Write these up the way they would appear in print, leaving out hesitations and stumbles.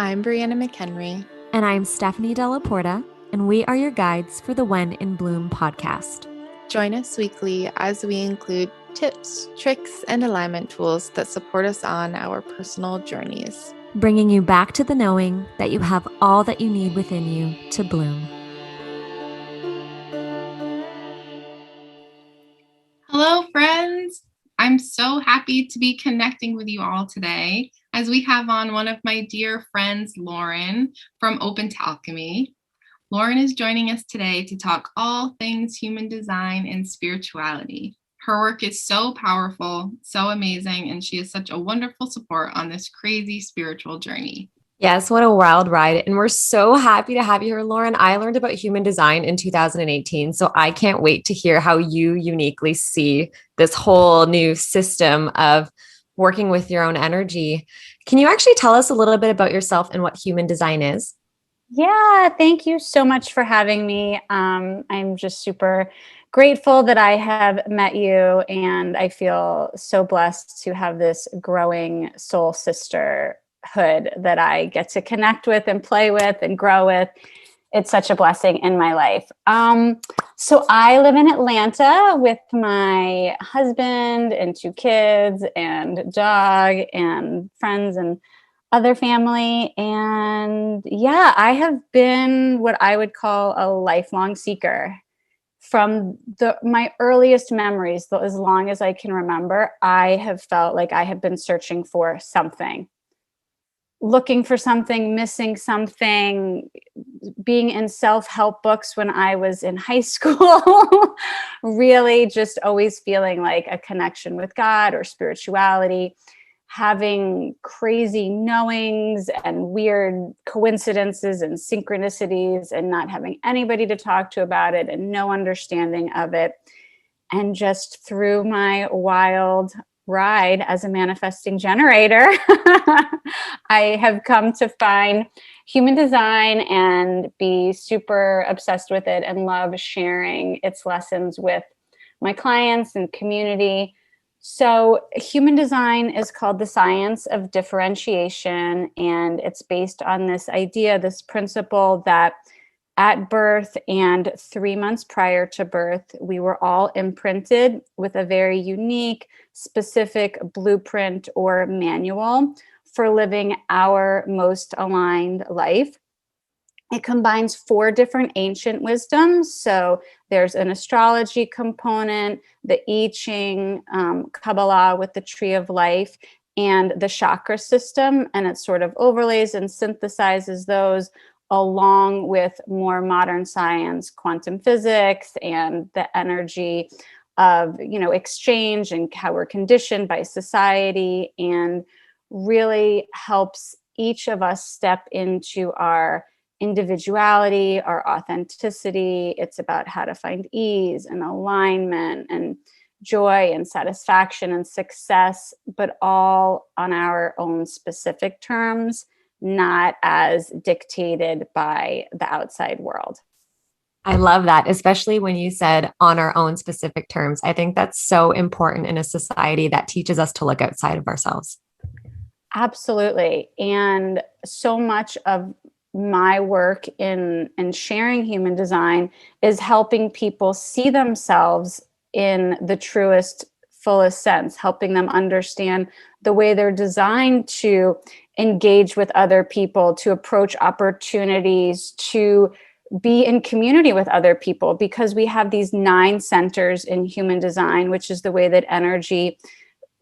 I'm Brianna McHenry. And I'm Stephanie Della Porta, and we are your guides for the When in Bloom podcast. Join us weekly as we include tips, tricks, and alignment tools that support us on our personal journeys, Bringing you back to the knowing that you have all that you need within you to bloom. Hello, friends. I'm so happy to be connecting with you all today as we have on one of my dear friends, Lauren from Open to Alchemy. Lauren is joining us today to talk all things human design and spirituality. Her work is so powerful, so amazing, and she is such a wonderful support on this crazy spiritual journey. Yes, what a wild ride. And we're so happy to have you here, Lauren. I learned about human design in 2018, so I can't wait to hear how you uniquely see this whole new system of working with your own energy. Can you actually tell us a little bit about yourself and what human design is? Yeah, thank you so much for having me. I'm just super grateful that I have met you, and I feel so blessed to have this growing soul sisterhood that I get to connect with and play with and grow with. It's such a blessing in my life. So I live in Atlanta with my husband and 2 kids and dog and friends and other family. And yeah, I have been what I would call a lifelong seeker from my earliest memories. As long as I can remember, I have felt like I have been searching for something, looking for something, missing something, being in self-help books when I was in high school, really just always feeling like a connection with God or spirituality, having crazy knowings and weird coincidences and synchronicities and not having anybody to talk to about it and no understanding of it. And just through my wild ride as a manifesting generator, I have come to find human design and be super obsessed with it and love sharing its lessons with my clients and community. So human design is called the science of differentiation, and it's based on this idea, this principle that at birth and 3 months prior to birth, we were all imprinted with a very unique, specific blueprint or manual for living our most aligned life. It combines 4 different ancient wisdoms. So there's an astrology component, the I Ching, Kabbalah with the tree of life, and the chakra system. And it sort of overlays and synthesizes those along with more modern science, quantum physics, and the energy of, exchange and how we're conditioned by society, and really helps each of us step into our individuality, our authenticity. It's about how to find ease and alignment and joy and satisfaction and success, but all on our own specific terms, not as dictated by the outside world. I love that, especially when you said on our own specific terms. I think that's so important in a society that teaches us to look outside of ourselves. Absolutely. And so much of my work in sharing human design is helping people see themselves in the truest, fullest sense, helping them understand the way they're designed to engage with other people, to approach opportunities, to be in community with other people, because we have these 9 centers in human design, which is the way that energy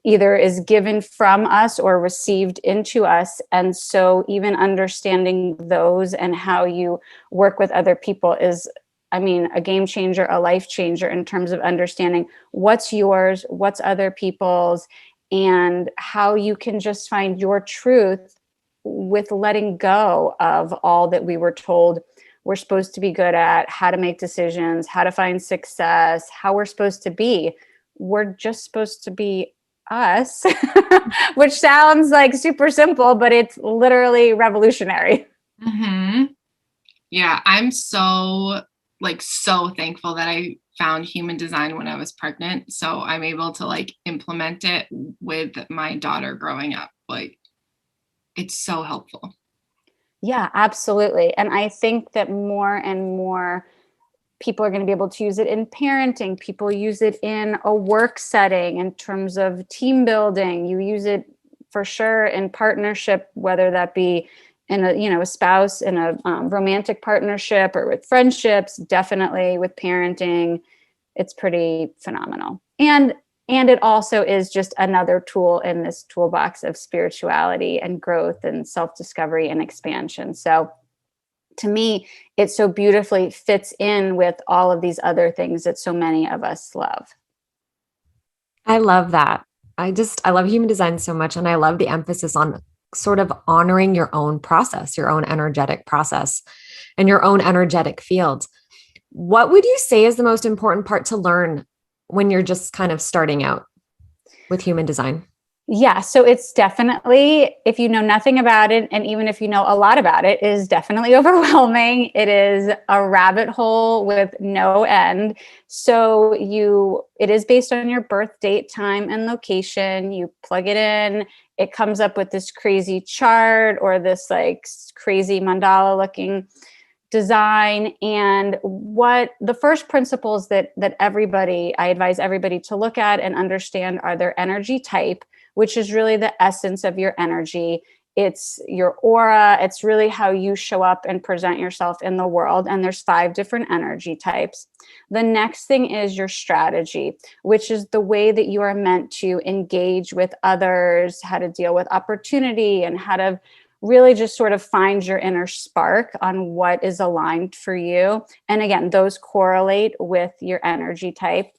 either is given from us or received into us. And so even understanding those and how you work with other people is, a game changer, a life changer in terms of understanding what's yours, what's other people's, and how you can just find your truth with letting go of all that we were told we're supposed to be good at, how to make decisions, how to find success, how we're supposed to be. We're just supposed to be us, which sounds like super simple, but it's literally revolutionary. Mm-hmm. Yeah, I'm so thankful that I found human design when I was pregnant. So I'm able to implement it with my daughter growing up. It's so helpful. Yeah, absolutely. And I think that more and more people are going to be able to use it in parenting. People use it in a work setting in terms of team building. You use it for sure in partnership, whether that be in a, you know, a spouse in a romantic partnership or with friendships, definitely with parenting. It's pretty phenomenal. And it also is just another tool in this toolbox of spirituality and growth and self-discovery and expansion. So to me, it so beautifully fits in with all of these other things that so many of us love. I love that. I love human design so much. And I love the emphasis on sort of honoring your own process, your own energetic process, and your own energetic field. What would you say is the most important part to learn when you're just kind of starting out with human design? Yeah, so it's definitely, if you know nothing about it, and even if you know a lot about it, it is definitely overwhelming. It is a rabbit hole with no end. So it is based on your birth date, time, and location. You plug it in, it comes up with this crazy chart or this like crazy mandala looking design. And what the first principles that I advise everybody to look at and understand are their energy type, which is really the essence of your energy. It's your aura. It's really how you show up and present yourself in the world. And there's 5 different energy types. The next thing is your strategy, which is the way that you are meant to engage with others, how to deal with opportunity, and how to really just sort of find your inner spark on what is aligned for you. And again, those correlate with your energy type.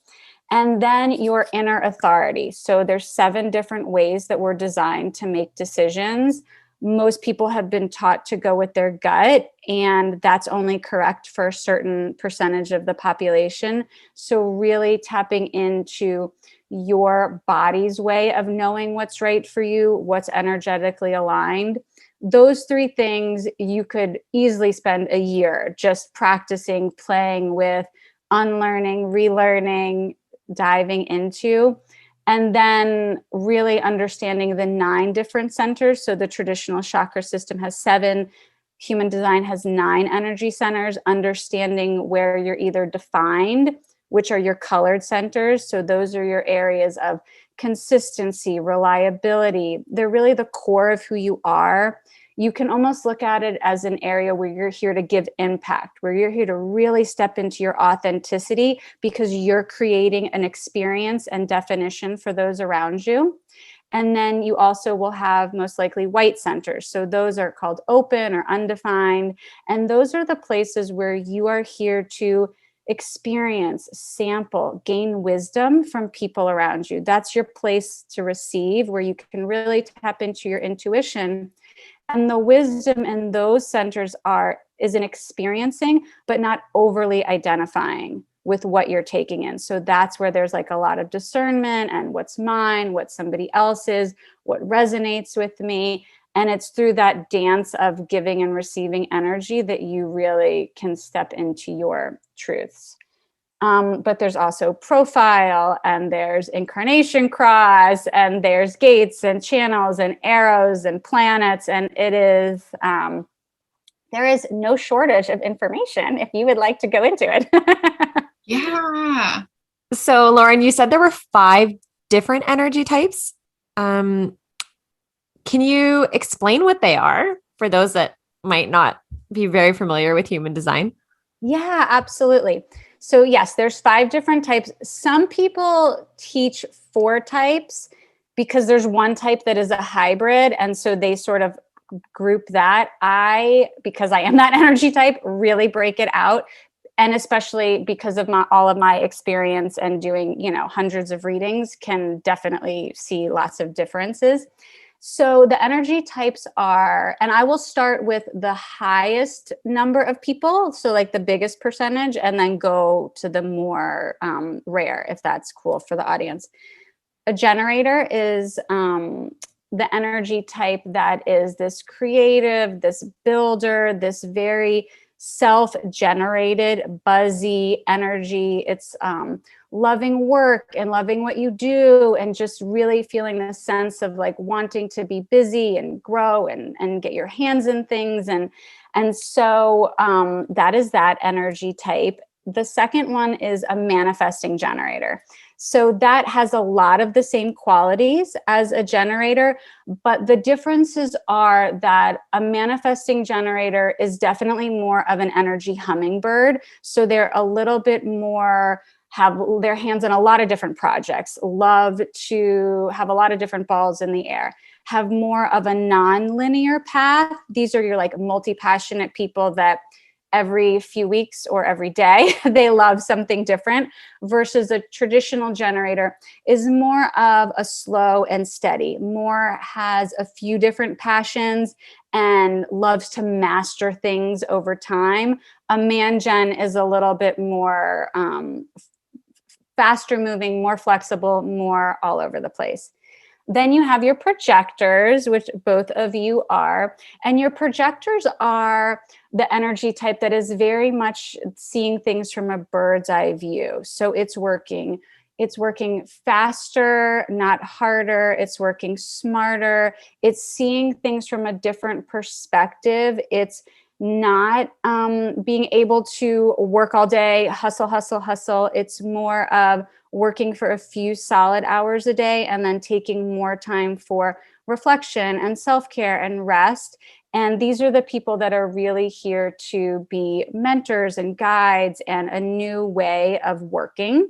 And then your inner authority. So there's 7 different ways that we're designed to make decisions. Most people have been taught to go with their gut, and that's only correct for a certain percentage of the population. So really tapping into your body's way of knowing what's right for you, what's energetically aligned. Those 3 things you could easily spend a year just practicing, playing with, unlearning, relearning, diving into, and then really understanding the 9 different centers. So the traditional chakra system has 7. Human design has 9 energy centers, understanding where you're either defined, which are your colored centers. So those are your areas of consistency, reliability. They're really the core of who you are. You can almost look at it as an area where you're here to give impact, where you're here to really step into your authenticity because you're creating an experience and definition for those around you. And then you also will have most likely white centers. So those are called open or undefined. And those are the places where you are here to experience, sample, gain wisdom from people around you. That's your place to receive, where you can really tap into your intuition. And the wisdom in those centers is in experiencing, but not overly identifying with what you're taking in. So that's where there's like a lot of discernment and what's mine, what somebody else's, what resonates with me. And it's through that dance of giving and receiving energy that you really can step into your truths. But there's also profile, and there's incarnation cross, and there's gates and channels and arrows and planets. And there is no shortage of information if you would like to go into it. Yeah. So, Lauren, you said there were 5 different energy types. Can you explain what they are for those that might not be very familiar with human design? Yeah, absolutely. So yes, there's 5 different types. Some people teach 4 types because there's one type that is a hybrid. And so they sort of group that. Because I am that energy type, really break it out. And especially because of all of my experience and doing, hundreds of readings, can definitely see lots of differences. So the energy types are, and I will start with the highest number of people, so like the biggest percentage, and then go to the more rare, if that's cool for the audience. A generator is the energy type that is this creative, this builder, this very self-generated, buzzy energy. It's loving work and loving what you do, and just really feeling the sense of like wanting to be busy and grow and get your hands in things. And so that is that energy type. The second one is a manifesting generator. So that has a lot of the same qualities as a generator, but the differences are that a manifesting generator is definitely more of an energy hummingbird. So they're a little bit more, have their hands in a lot of different projects, love to have a lot of different balls in the air, have more of a non-linear path. These are your like multi-passionate people that every few weeks or every day they love something different, versus a traditional generator is more of a slow and steady, more has a few different passions and loves to master things over time. A man gen is a little bit more faster moving, more flexible, more all over the place. Then you have your projectors, which both of you are. And your projectors are the energy type that is very much seeing things from a bird's eye view. So it's working faster, not harder. It's working smarter. It's seeing things from a different perspective. It's not being able to work all day, hustle, hustle, hustle. It's more of working for a few solid hours a day and then taking more time for reflection and self-care and rest. And these are the people that are really here to be mentors and guides and a new way of working.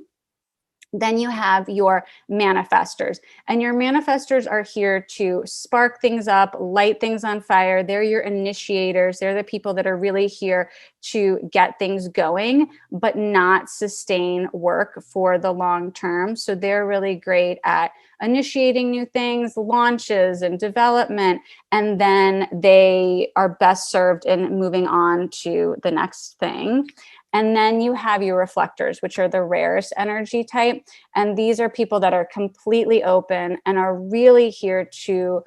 Then you have your manifestors, and your manifestors are here to spark things up, light things on fire. They're your initiators. They're the people that are really here to get things going, but not sustain work for the long term. So they're really great at initiating new things, launches and development, and then they are best served in moving on to the next thing. And then you have your reflectors, which are the rarest energy type. And these are people that are completely open and are really here to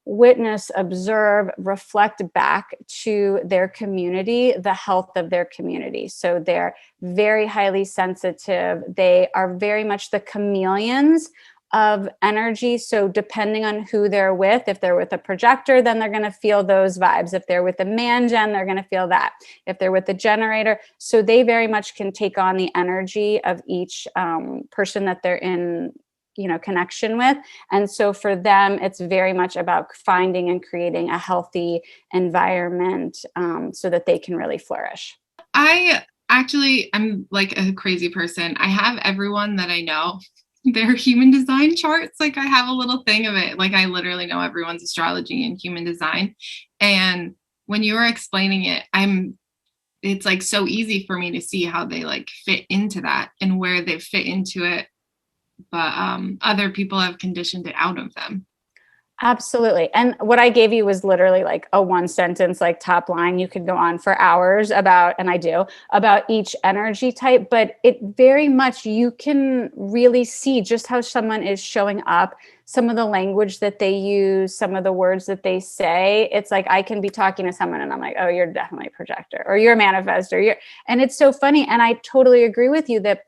witness, observe, reflect back to their community, the health of their community. So they're very highly sensitive. They are very much the chameleons of energy. So depending on who they're with, if they're with a projector, then they're going to feel those vibes. If they're with a man gen, they're going to feel that. If they're with a generator, so they very much can take on the energy of each person that they're in, connection with. And so for them, it's very much about finding and creating a healthy environment so that they can really flourish. I'm like a crazy person. I have everyone that I know their human design charts. Like I have a little thing of it. Like I literally know everyone's astrology and human design. And when you were explaining it, it's like so easy for me to see how they like fit into that and where they fit into it. But other people have conditioned it out of them. Absolutely. And what I gave you was literally like a one sentence, like top line. You could go on for hours about, and I do, about each energy type, but it very much, you can really see just how someone is showing up, some of the language that they use, some of the words that they say. It's like, I can be talking to someone and I'm like, oh, you're definitely a projector, or you're a manifestor. And it's so funny. And I totally agree with you that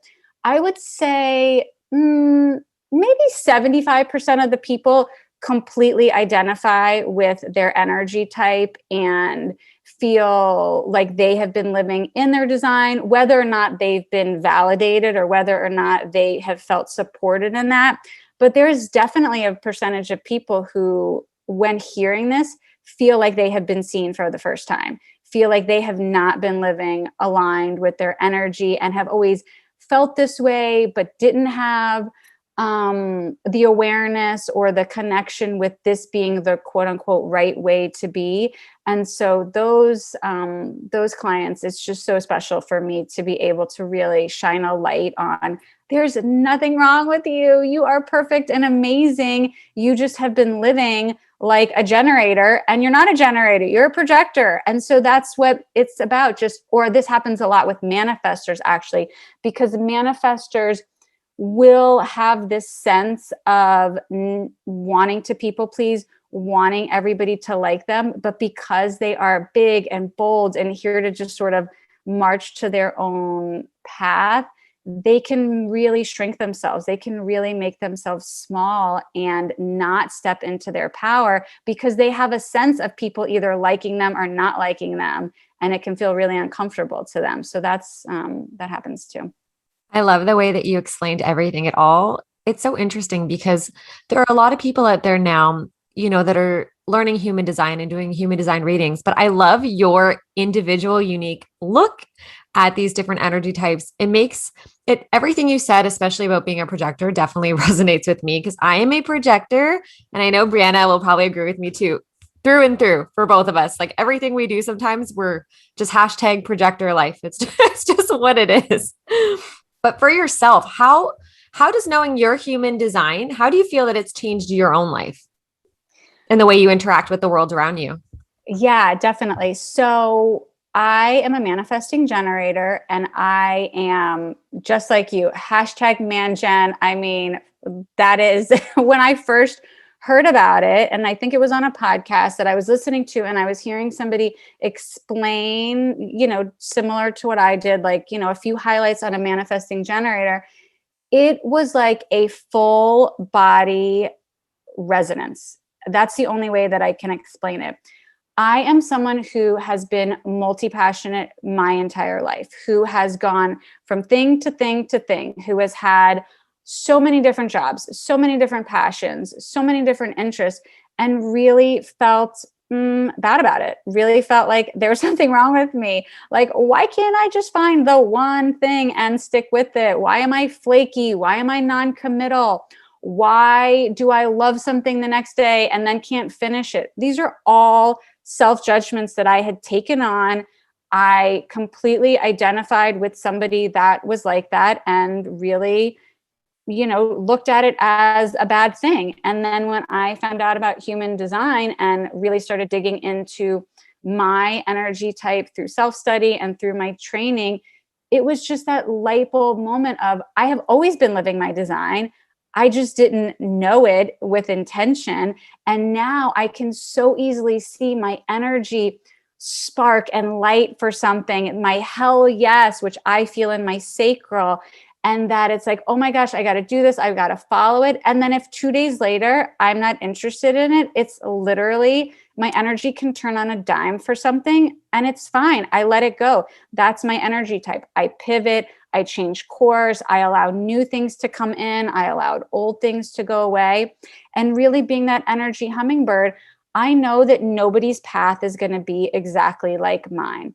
I would say maybe 75% of the people completely identify with their energy type and feel like they have been living in their design, whether or not they've been validated or whether or not they have felt supported in that. But there is definitely a percentage of people who, when hearing this, feel like they have been seen for the first time, feel like they have not been living aligned with their energy and have always felt this way, but didn't have the awareness or the connection with this being the quote unquote right way to be. And so those clients, it's just so special for me to be able to really shine a light on, there's nothing wrong with you. You are perfect and amazing. You just have been living like a generator, and you're not a generator, you're a projector. And so that's what it's about. Or this happens a lot with manifestors, actually, because manifestors will have this sense of wanting to people please, wanting everybody to like them, but because they are big and bold and here to just sort of march to their own path, they can really shrink themselves. They can really make themselves small and not step into their power because they have a sense of people either liking them or not liking them. And it can feel really uncomfortable to them. So that's, that happens too. I love the way that you explained everything at all. It's so interesting because there are a lot of people out there now, that are learning human design and doing human design readings, but I love your individual, unique look at these different energy types. It makes it everything you said, especially about being a projector, definitely resonates with me because I am a projector. And I know Brianna will probably agree with me too, through and through for both of us. Like everything we do, sometimes we're just hashtag projector life. It's just what it is. But for yourself, how does knowing your human design, how do you feel that it's changed your own life and the way you interact with the world around you? Yeah, definitely. So I am a manifesting generator and I am just like you, hashtag mangen. I mean, that is when I first heard about it. And I think it was on a podcast that I was listening to, and I was hearing somebody explain, similar to what I did, like, a few highlights on a manifesting generator. It was like a full body resonance. That's the only way that I can explain it. I am someone who has been multi-passionate my entire life, who has gone from thing to thing to thing, who has had so many different jobs, so many different passions, so many different interests, and really felt bad about it. Really felt like there was something wrong with me. Like, why can't I just find the one thing and stick with it? Why am I flaky? Why am I non-committal? Why do I love something the next day and then can't finish it? These are all self-judgments that I had taken on. I completely identified with somebody that was like that and really, looked at it as a bad thing. And then when I found out about human design and really started digging into my energy type through self-study and through my training, it was just that light bulb moment of, I have always been living my design. I just didn't know it with intention. And now I can so easily see my energy spark and light for something, my hell yes, which I feel in my sacral. And that it's like, oh my gosh, I got to do this. I've got to follow it. And then if 2 days later, I'm not interested in it, it's literally my energy can turn on a dime for something and it's fine. I let it go. That's my energy type. I pivot. I change course. I allow new things to come in. I allowed old things to go away. And really being that energy hummingbird, I know that nobody's path is going to be exactly like mine.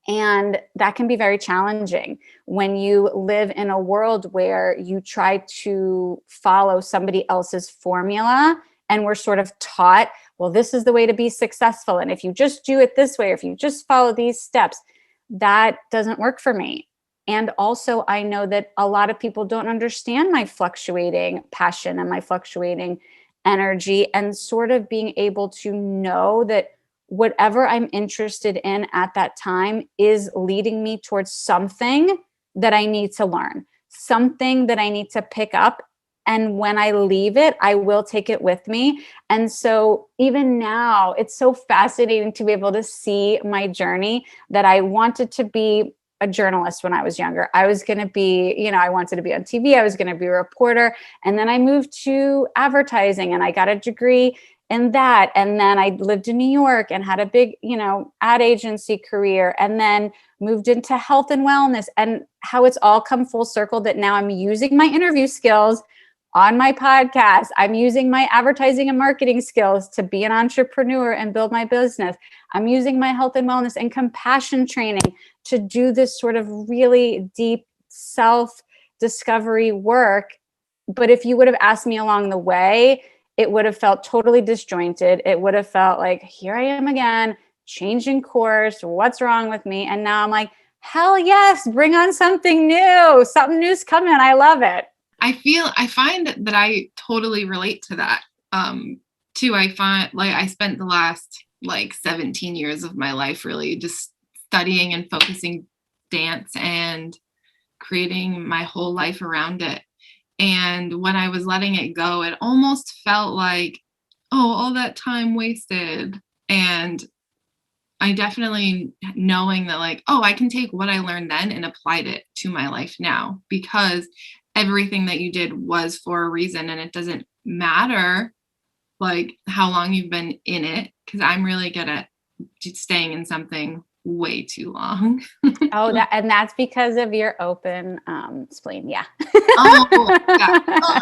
And that can be very challenging when you live in a world where you try to follow somebody else's formula. And we're sort of taught, well, this is the way to be successful. And if you just do it this way, or if you just follow these steps, that doesn't work for me. And also, I know that a lot of people don't understand my fluctuating passion and my fluctuating energy, and sort of being able to know that whatever I'm interested in at that time is leading me towards something that I need to learn, something that I need to pick up. And when I leave it, I will take it with me. And so even now, it's so fascinating to be able to see my journey, that I wanted to be a journalist when I was younger. I was going to be, I wanted to be on TV. I was going to be a reporter. And then I moved to advertising and I got a degree in that. And then I lived in New York and had a big, ad agency career, and then moved into health and wellness, and how it's all come full circle that now I'm using my interview skills on my podcast. I'm using my advertising and marketing skills to be an entrepreneur and build my business. I'm using my health and wellness and compassion training to do this sort of really deep self-discovery work. But if you would have asked me along the way, it would have felt totally disjointed. It would have felt like, here I am again, changing course. What's wrong with me? And now I'm like, hell yes, bring on something new. Something new's coming. I love it. I find that I totally relate to that. Too. I find like I spent the last 17 years of my life really just studying and focusing dance and creating my whole life around it. And when I was letting it go, it almost felt like oh, all that time wasted. And I definitely knowing that like, oh, I can take what I learned then and applied it to my life now, because everything that you did was for a reason, and it doesn't matter like how long you've been in it, because I'm really good at staying in something way too long. Oh, and that's because of your open spleen. Yeah. Oh, yeah.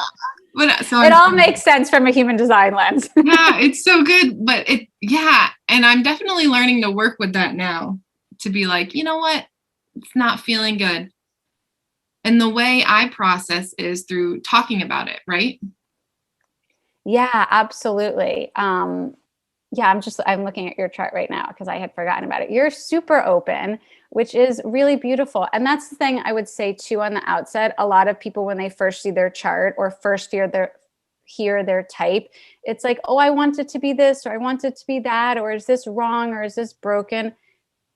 But so It all makes sense from a human design lens. yeah, it's so good. But yeah. And I'm definitely learning to work with that now, to be like, you know what? It's not feeling good. And the way I process is through talking about it, right? Yeah, absolutely. Yeah, I'm looking at your chart right now because I had forgotten about it. You're super open, which is really beautiful. And that's the thing I would say too on the outset. A lot of people, when they first see their chart or first hear their type, it's like, oh, I want it to be this, or I want it to be that, or is this wrong, or is this broken?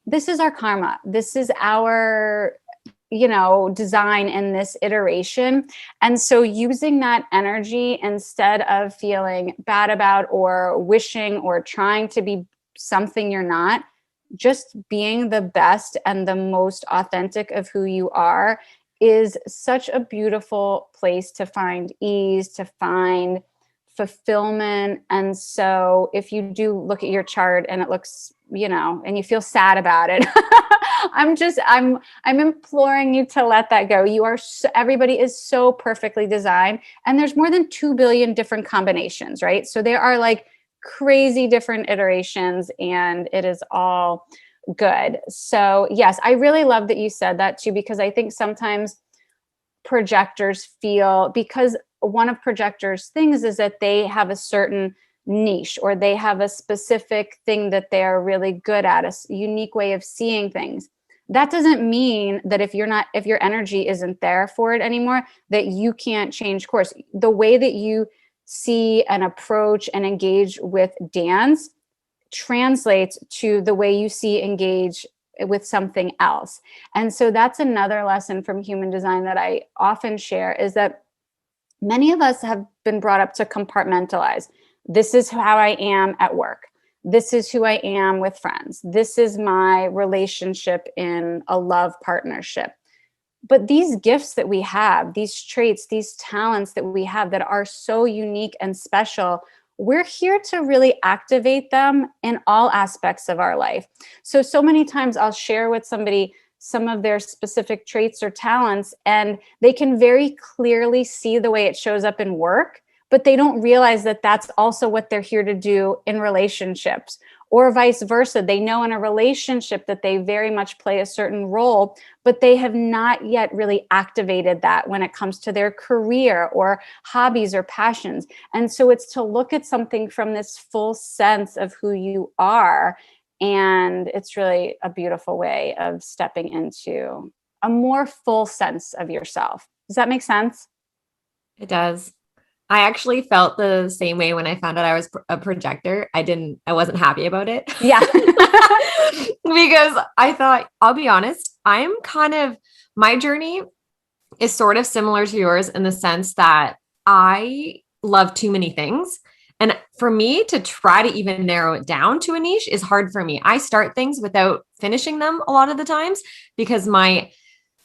This is our karma. This is our design in this iteration. And so using that energy instead of feeling bad about or wishing or trying to be something you're not, just being the best and the most authentic of who you are is such a beautiful place to find ease, to find fulfillment. And so if you do look at your chart and it looks, and you feel sad about it, I'm imploring you to let that go. Everybody is so perfectly designed, and there's more than 2 billion different combinations, right? So there are like crazy different iterations, and it is all good. So yes, I really love that you said that too, because I think sometimes projectors feel, because one of projectors' things is that they have a certain niche, or they have a specific thing that they're really good at, a unique way of seeing things. That doesn't mean that if your energy isn't there for it anymore, that you can't change course. The way that you see and approach and engage with dance translates to the way you engage with something else. And so that's another lesson from human design that I often share, is that many of us have been brought up to compartmentalize. This is how I am at work. This is who I am with friends. This is my relationship in a love partnership. But these gifts that we have, these traits, these talents that we have that are so unique and special, we're here to really activate them in all aspects of our life. So many times I'll share with somebody some of their specific traits or talents, and they can very clearly see the way it shows up in work, but they don't realize that that's also what they're here to do in relationships, or vice versa. They know in a relationship that they very much play a certain role, but they have not yet really activated that when it comes to their career or hobbies or passions. And so it's to look at something from this full sense of who you are. And it's really a beautiful way of stepping into a more full sense of yourself. Does that make sense? It does. I actually felt the same way when I found out I was a projector. I wasn't happy about it. Yeah. Because I thought, I'll be honest, my journey is sort of similar to yours in the sense that I love too many things. And for me to try to even narrow it down to a niche is hard for me. I start things without finishing them a lot of the times because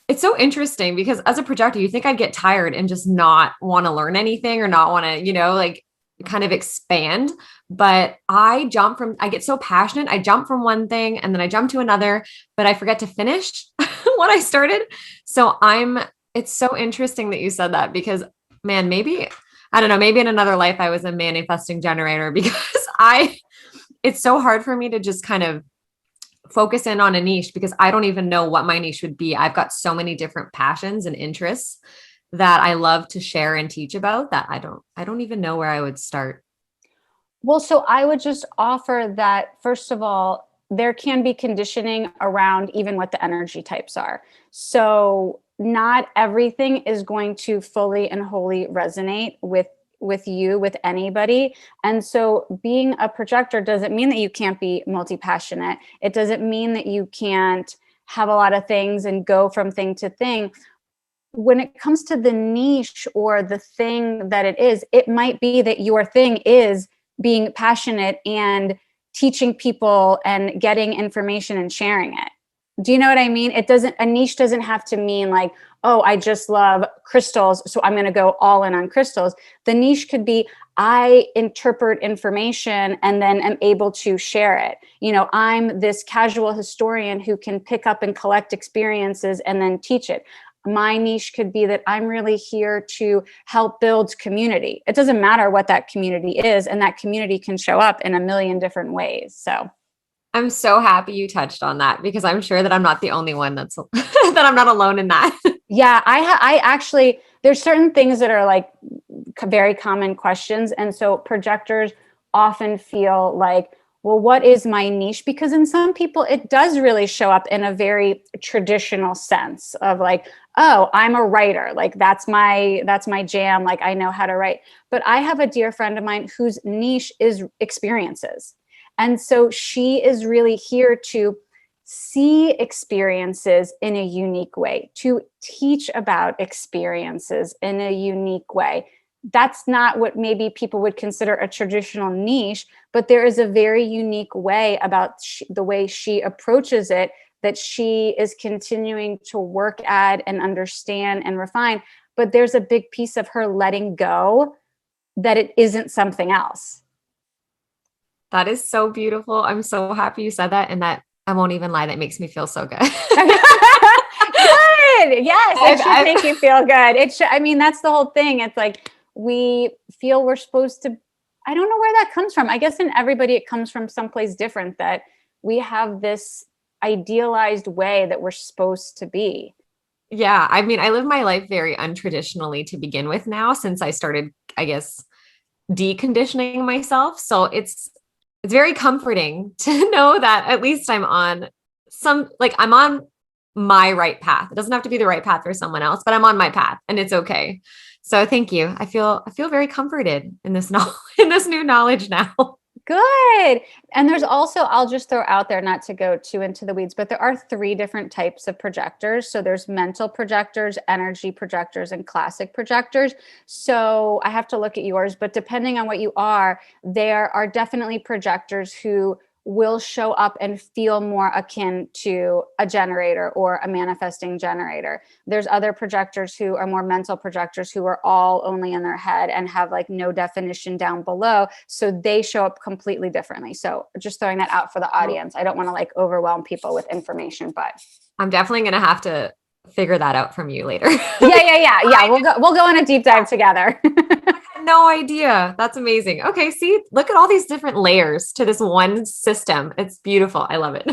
it's so interesting because as a projector, you think I'd get tired and just not want to learn anything or not want to, like kind of expand. But I get so passionate. I jump from one thing and then I jump to another, but I forget to finish what I started. So it's so interesting that you said that because man, I don't know, maybe in another life I was a manifesting generator because it's so hard for me to just kind of focus in on a niche because I don't even know what my niche would be. I've got so many different passions and interests that I love to share and teach about that I don't even know where I would start. Well, so I would just offer that, first of all, there can be conditioning around even what the energy types are. So not everything is going to fully and wholly resonate with you, with anybody. And so being a projector doesn't mean that you can't be multi-passionate. It doesn't mean that you can't have a lot of things and go from thing to thing. When it comes to the niche or the thing that it might be that your thing is being passionate and teaching people and getting information and sharing it. Do you know what I mean? A niche doesn't have to mean like, oh, I just love crystals, so I'm going to go all in on crystals. The niche could be, I interpret information and then am able to share it. I'm this casual historian who can pick up and collect experiences and then teach it. My niche could be that I'm really here to help build community. It doesn't matter what that community is, and that community can show up in a million different ways. So I'm so happy you touched on that, because I'm sure that I'm not the only one that's that I'm not alone in that. yeah, I actually, there's certain things that are like very common questions. And so projectors often feel like, well, what is my niche? Because in some people, it does really show up in a very traditional sense of like, oh, I'm a writer. Like that's my jam. Like I know how to write. But I have a dear friend of mine whose niche is experiences. And so she is really here to see experiences in a unique way, to teach about experiences in a unique way. That's not what maybe people would consider a traditional niche, but there is a very unique way about the way she approaches it that she is continuing to work at and understand and refine. But there's a big piece of her letting go that it isn't something else. That is so beautiful. I'm so happy you said that. And that, I won't even lie, that makes me feel so good. Good. Yes, it should make you feel good. It should. I mean, that's the whole thing. It's like we feel we're supposed to. I don't know where that comes from. I guess in everybody it comes from someplace different, that we have this idealized way that we're supposed to be. Yeah. I mean, I live my life very untraditionally to begin with now, since I started, I guess, deconditioning myself. So it's very comforting to know that at least I'm on I'm on my right path. It doesn't have to be the right path for someone else, but I'm on my path and it's okay. So thank you. I feel very comforted in this in this new knowledge now. Good. And there's also, I'll just throw out there, not to go too into the weeds, but there are 3 different types of projectors. So there's mental projectors, energy projectors, and classic projectors. So I have to look at yours, but depending on what you are, there are definitely projectors who will show up and feel more akin to a generator or a manifesting generator. There's other projectors who are more mental projectors, who are all only in their head and have like no definition down below. So they show up completely differently. So just throwing that out for the audience. I don't want to like overwhelm people with information, but I'm definitely going to have to figure that out from you later. Yeah. We'll go on a deep dive together. No idea. That's amazing. Okay. See, look at all these different layers to this one system. It's beautiful. I love it.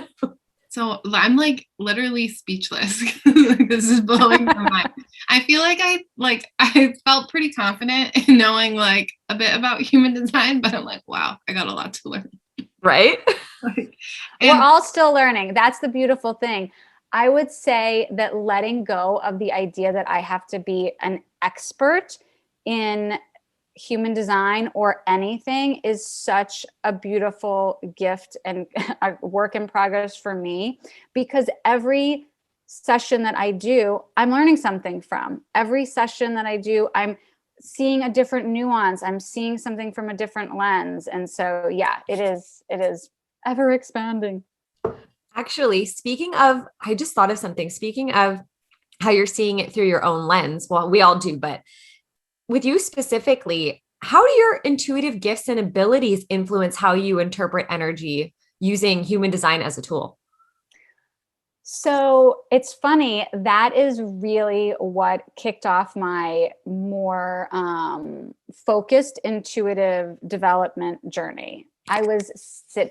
So I'm like literally speechless. This is blowing my mind. I feel like I felt pretty confident in knowing like a bit about human design, but I'm like, wow, I got a lot to learn. Right? We're all still learning. That's the beautiful thing. I would say that letting go of the idea that I have to be an expert in human design or anything is such a beautiful gift and a work in progress for me, because every session that I do, I'm learning something from. Every session that I do, I'm seeing a different nuance. I'm seeing something from a different lens. And so, yeah, it is ever expanding. Actually, I just thought of something. Speaking of how you're seeing it through your own lens, well, we all do, but with you specifically, how do your intuitive gifts and abilities influence how you interpret energy using human design as a tool? So it's funny, that is really what kicked off my more focused intuitive development journey. I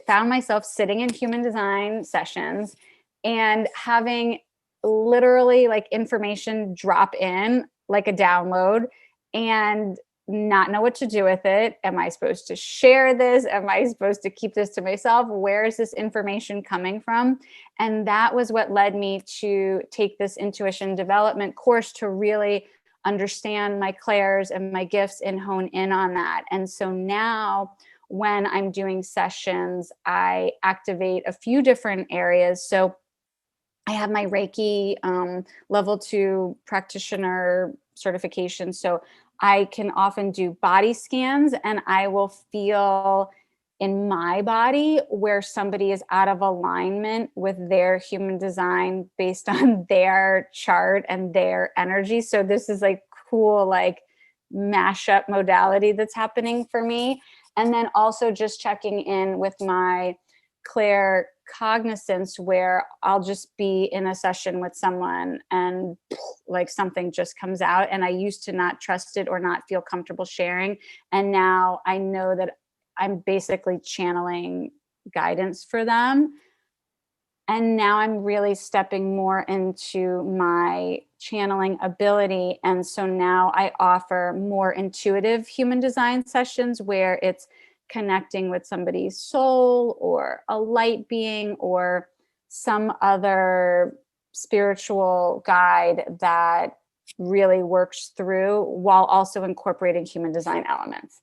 found myself sitting in human design sessions and having literally like information drop in like a download, and not know what to do with it. Am I supposed to share this? Am I supposed to keep this to myself? Where is this information coming from? And that was what led me to take this intuition development course, to really understand my clairs and my gifts and hone in on that. And so now when I'm doing sessions, I activate a few different areas. So I have my Reiki level 2 practitioner certification. So I can often do body scans, and I will feel in my body where somebody is out of alignment with their human design based on their chart and their energy. So this is like cool, like mashup modality that's happening for me. And then also just checking in with my claircognizance, where I'll just be in a session with someone and like something just comes out, and I used to not trust it or not feel comfortable sharing, and now I know that I'm basically channeling guidance for them. And now I'm really stepping more into my channeling ability. And so now I offer more intuitive human design sessions where it's connecting with somebody's soul or a light being or some other spiritual guide that really works through while also incorporating human design elements.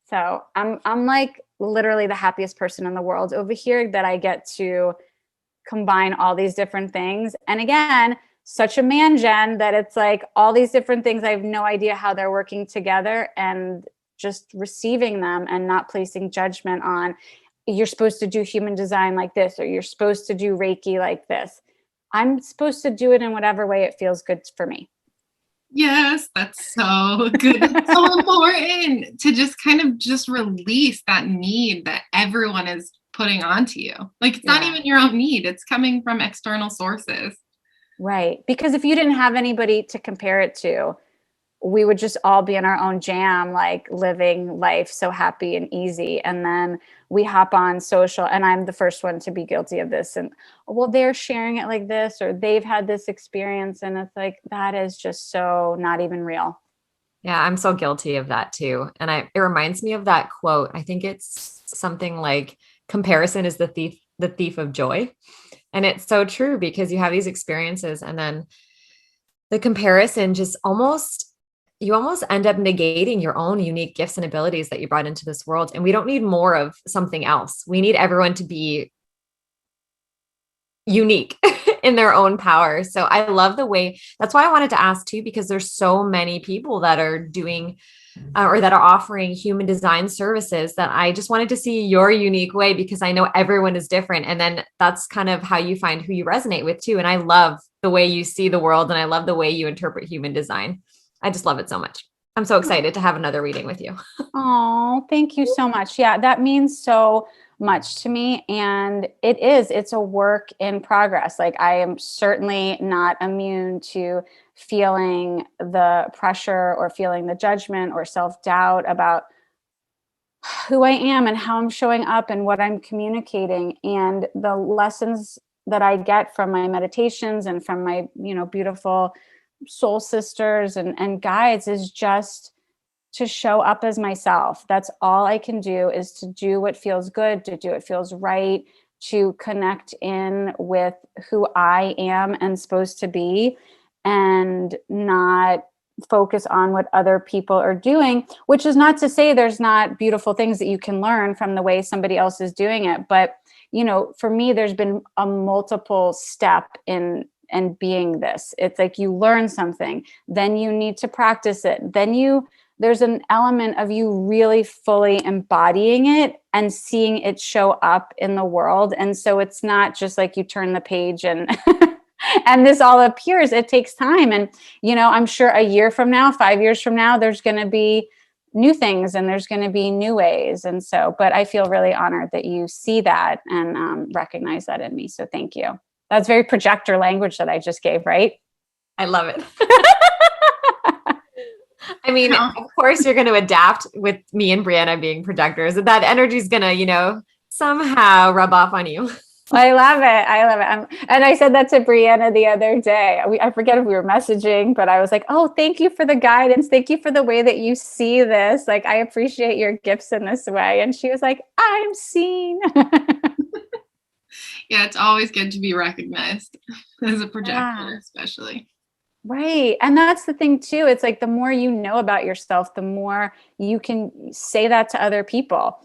So I'm like literally the happiest person in the world over here that I get to combine all these different things. And again, such a man gen that it's like all these different things, I have no idea how they're working together, and just receiving them and not placing judgment on, you're supposed to do human design like this, or you're supposed to do Reiki like this. I'm supposed to do it in whatever way it feels good for me. Yes, that's so good. It's so important to just kind of just release that need that everyone is putting onto you. Like it's not even your own need. It's coming from external sources. Right. Because if you didn't have anybody to compare it to, we would just all be in our own jam, like living life so happy and easy. And then we hop on social, and I'm the first one to be guilty of this. And well, they're sharing it like this, or they've had this experience. And it's like, that is just so not even real. Yeah, I'm so guilty of that too. And it reminds me of that quote. I think it's something like comparison is the thief of joy. And it's so true, because you have these experiences and then the comparison just you almost end up negating your own unique gifts and abilities that you brought into this world. And we don't need more of something else. We need everyone to be unique in their own power. So I love the way, that's why I wanted to ask too, because there's so many people that are doing or that are offering human design services, that I just wanted to see your unique way, because I know everyone is different. And then that's kind of how you find who you resonate with too. And I love the way you see the world, and I love the way you interpret human design. I just love it so much. I'm so excited to have another reading with you. Oh, thank you so much. Yeah, that means so much to me. And it's a work in progress. Like I am certainly not immune to feeling the pressure or feeling the judgment or self-doubt about who I am and how I'm showing up and what I'm communicating. And the lessons that I get from my meditations and from my, beautiful soul sisters and guides is just to show up as myself. That's all I can do, is to do what feels good, to do what feels right, to connect in with who I am and supposed to be, and not focus on what other people are doing, which is not to say there's not beautiful things that you can learn from the way somebody else is doing it. But, for me, there's been a multiple step in and being this. It's like you learn something, then you need to practice it. Then there's an element of you really fully embodying it and seeing it show up in the world. And so it's not just like you turn the page and and this all appears. It takes time. And, I'm sure a year from now, 5 years from now, there's going to be new things and there's going to be new ways. And so, but I feel really honored that you see that and recognize that in me. So thank you. That's very projector language that I just gave, right? I love it. I mean, of course, you're going to adapt with me and Brianna being projectors. That energy is going to, somehow rub off on you. I love it. And I said that to Brianna the other day. I forget if we were messaging, but I was like, oh, thank you for the guidance. Thank you for the way that you see this. Like, I appreciate your gifts in this way. And she was like, I'm seen. Yeah, it's always good to be recognized as a projector, especially. Right. And that's the thing too. It's like the more you know about yourself, the more you can say that to other people.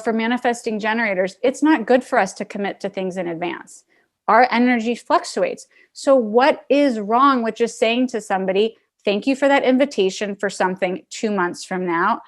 For manifesting generators, it's not good for us to commit to things in advance. Our energy fluctuates. So what is wrong with just saying to somebody, thank you for that invitation for something 2 months from now.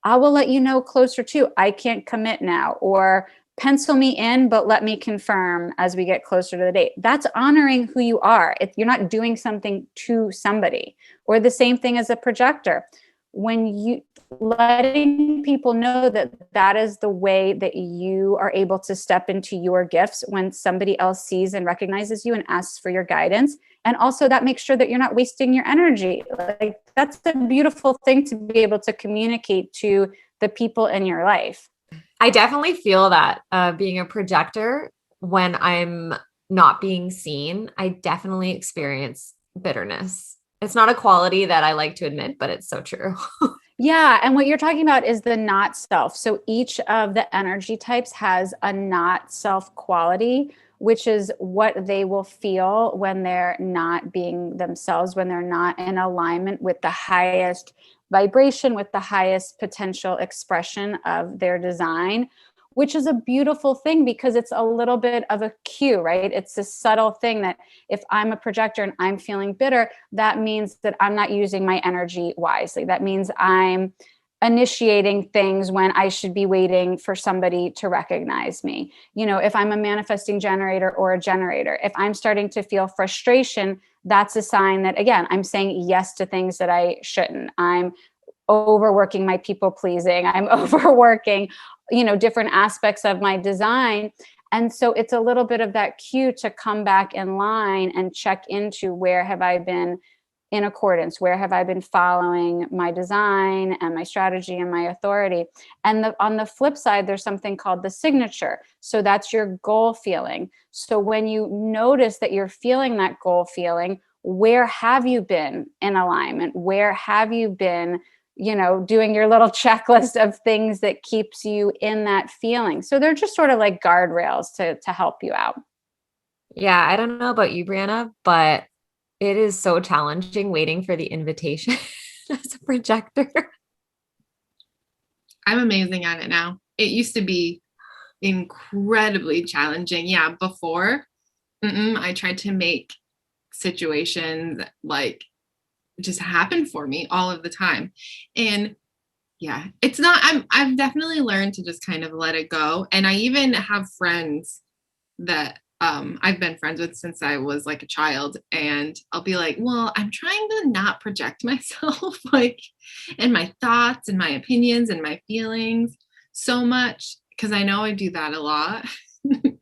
I will let you know closer to. I can't commit now, or pencil me in, but let me confirm as we get closer to the date. That's honoring who you are. If you're not doing something to somebody, or the same thing as a projector. When you letting people know that that is the way that you are able to step into your gifts when somebody else sees and recognizes you and asks for your guidance. And also that makes sure that you're not wasting your energy. Like, that's a beautiful thing to be able to communicate to the people in your life. I definitely feel that being a projector, when I'm not being seen, I definitely experience bitterness. It's not a quality that I like to admit, but it's so true. Yeah. And what you're talking about is the not self. So each of the energy types has a not self quality, which is what they will feel when they're not being themselves, when they're not in alignment with the highest vibration, with the highest potential expression of their design, which is a beautiful thing because it's a little bit of a cue, right? It's a subtle thing that if I'm a projector and I'm feeling bitter, that means that I'm not using my energy wisely. That means I'm initiating things when I should be waiting for somebody to recognize me. You know, if I'm a manifesting generator or a generator, if I'm starting to feel frustration, that's a sign that, again, I'm saying yes to things that I shouldn't. I'm overworking my people pleasing. I'm overworking, different aspects of my design. And so it's a little bit of that cue to come back in line and check into, where have I been in accordance? Where have I been following my design and my strategy and my authority? And on the flip side, there's something called the signature. So that's your goal feeling. So when you notice that you're feeling that goal feeling, where have you been in alignment? Where have you been, doing your little checklist of things that keeps you in that feeling? So they're just sort of like guardrails to help you out. Yeah, I don't know about you, Brianna, but it is so challenging waiting for the invitation as a projector. I'm amazing at it now. It used to be incredibly challenging. Yeah, before I tried to make situations like just happen for me all of the time. And yeah, it's not, I've definitely learned to just kind of let it go. And I even have friends that I've been friends with since I was like a child, and I'll be like, well, I'm trying to not project myself like, and my thoughts and my opinions and my feelings so much, because I know I do that a lot.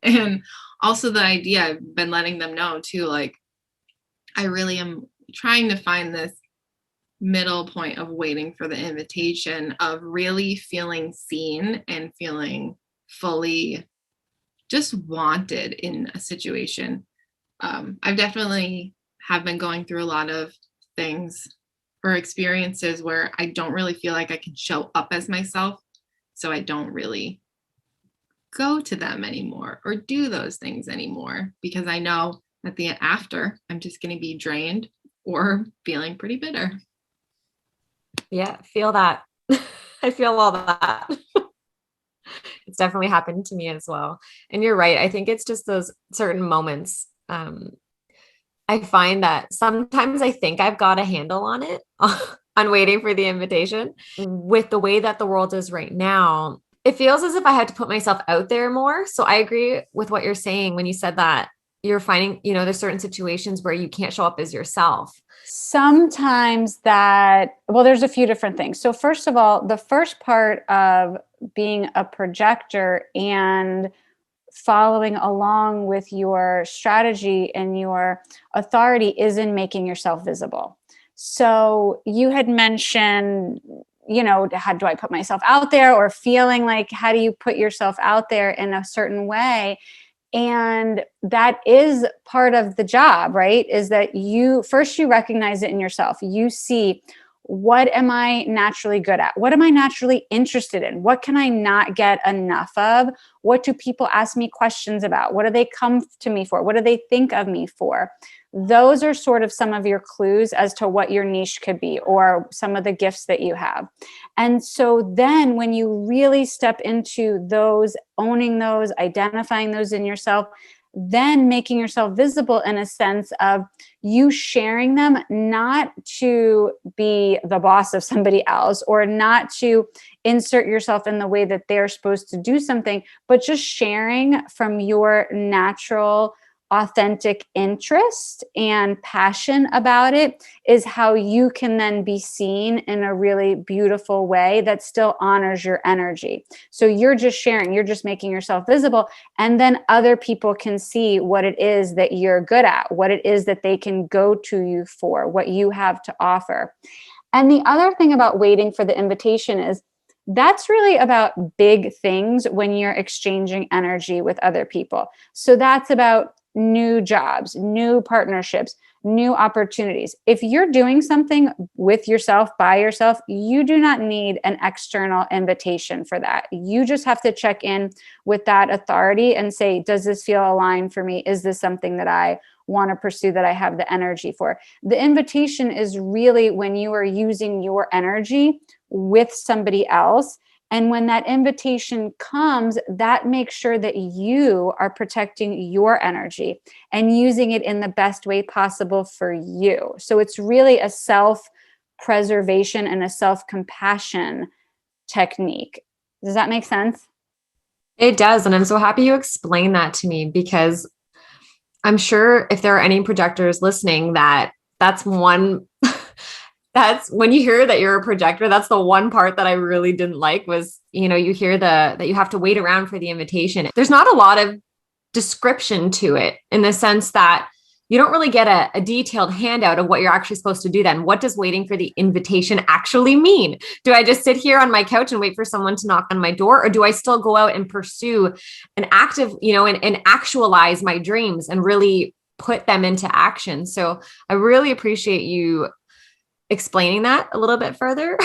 And also the idea, I've been letting them know too, like, I really am trying to find this middle point of waiting for the invitation, of really feeling seen and feeling fully just wanted in a situation. I've definitely have been going through a lot of things or experiences where I don't really feel like I can show up as myself. So I don't really go to them anymore or do those things anymore, because I know at the after I'm just going to be drained or feeling pretty bitter. Yeah, feel that. I feel all that. It's definitely happened to me as well. And you're right. I think it's just those certain moments. I find that sometimes I think I've got a handle on it, on waiting for the invitation. With the way that the world is right now, it feels as if I had to put myself out there more. So I agree with what you're saying when you said that you're finding, there's certain situations where you can't show up as yourself. Sometimes there's a few different things. So first of all, the first part of being a projector and following along with your strategy and your authority is in making yourself visible. So you had mentioned, how do I put myself out there, or feeling like, how do you put yourself out there in a certain way? And that is part of the job, right? Is that you recognize it in yourself. You see, what am I naturally good at? What am I naturally interested in? What can I not get enough of? What do people ask me questions about? What do they come to me for? What do they think of me for? Those are sort of some of your clues as to what your niche could be, or some of the gifts that you have. And so then when you really step into those, owning those, identifying those in yourself, then making yourself visible in a sense of you sharing them, not to be the boss of somebody else or not to insert yourself in the way that they're supposed to do something, but just sharing from your natural, authentic interest and passion about it is how you can then be seen in a really beautiful way that still honors your energy. So you're just sharing, you're just making yourself visible, and then other people can see what it is that you're good at, what it is that they can go to you for, what you have to offer. And the other thing about waiting for the invitation is that's really about big things when you're exchanging energy with other people. So that's about new jobs, new partnerships, new opportunities. If you're doing something with yourself, by yourself, you do not need an external invitation for that. You just have to check in with that authority and say, does this feel aligned for me? Is this something that I want to pursue, that I have the energy for? The invitation is really when you are using your energy with somebody else. And when that invitation comes, that makes sure that you are protecting your energy and using it in the best way possible for you. So it's really a self-preservation and a self-compassion technique. Does that make sense? It does. And I'm so happy you explained that to me, because I'm sure if there are any projectors listening, that's one that's when you hear that you're a projector, that's the one part that I really didn't like was, you hear that you have to wait around for the invitation. There's not a lot of description to it, in the sense that you don't really get a detailed handout of what you're actually supposed to do then. What does waiting for the invitation actually mean? Do I just sit here on my couch and wait for someone to knock on my door? Or do I still go out and pursue an active, and actualize my dreams and really put them into action? So I really appreciate you explaining that a little bit further.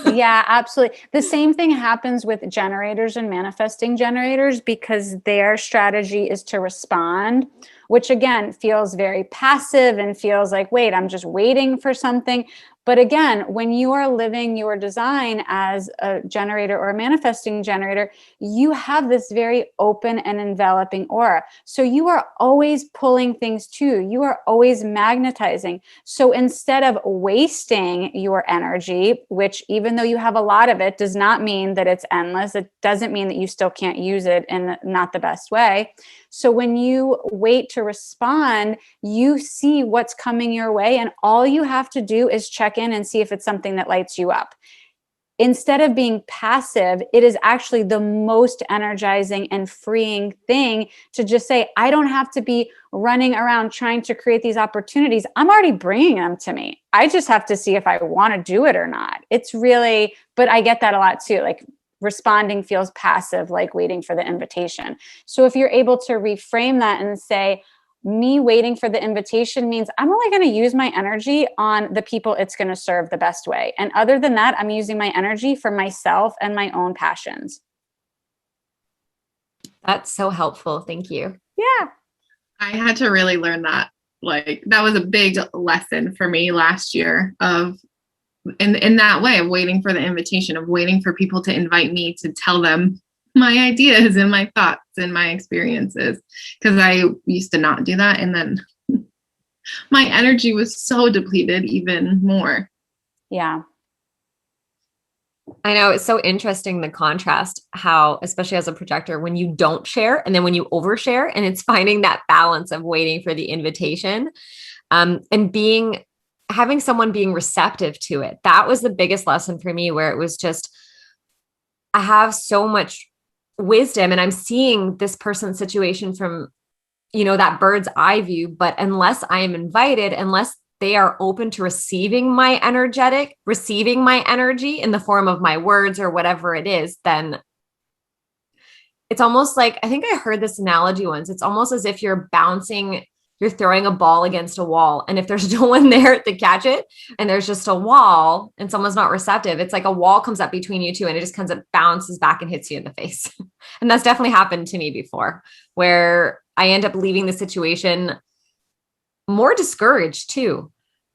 Yeah, absolutely. The same thing happens with generators and manifesting generators, because their strategy is to respond, which again feels very passive and feels like, wait, I'm just waiting for something. But again, when you are living your design as a generator or a manifesting generator, you have this very open and enveloping aura. So you are always pulling things to you. You are always magnetizing. So instead of wasting your energy, which even though you have a lot of it, does not mean that it's endless. It doesn't mean that you still can't use it in not the best way. So when you wait to respond, you see what's coming your way, and all you have to do is check in and see if it's something that lights you up. Instead of being passive, it is actually the most energizing and freeing thing to just say, I don't have to be running around trying to create these opportunities. I'm already bringing them to me. I just have to see if I want to do it or not. It's really, but I get that a lot too. Like, responding feels passive, like waiting for the invitation. So if you're able to reframe that and say, me waiting for the invitation means I'm only going to use my energy on the people it's going to serve the best way. And other than that, I'm using my energy for myself and my own passions. That's so helpful. Thank you. Yeah. I had to really learn that. Like, that was a big lesson for me last year of in that way of waiting for the invitation, of waiting for people to invite me to tell them my ideas and my thoughts and my experiences, because I used to not do that, and then my energy was so depleted even more. Yeah. I know, it's so interesting, the contrast, how, especially as a projector, when you don't share and then when you overshare, and it's finding that balance of waiting for the invitation, and having someone being receptive to it. That was the biggest lesson for me, where it was just, I have so much wisdom and I'm seeing this person's situation from, that bird's eye view. But unless I am invited, unless they are open to receiving my energy in the form of my words or whatever it is, then it's almost like, I think I heard this analogy once. It's almost as if you're throwing a ball against a wall. And if there's no one there to catch it, and there's just a wall and someone's not receptive, it's like a wall comes up between you two and it just kind of bounces back and hits you in the face. And that's definitely happened to me before, where I end up leaving the situation more discouraged too.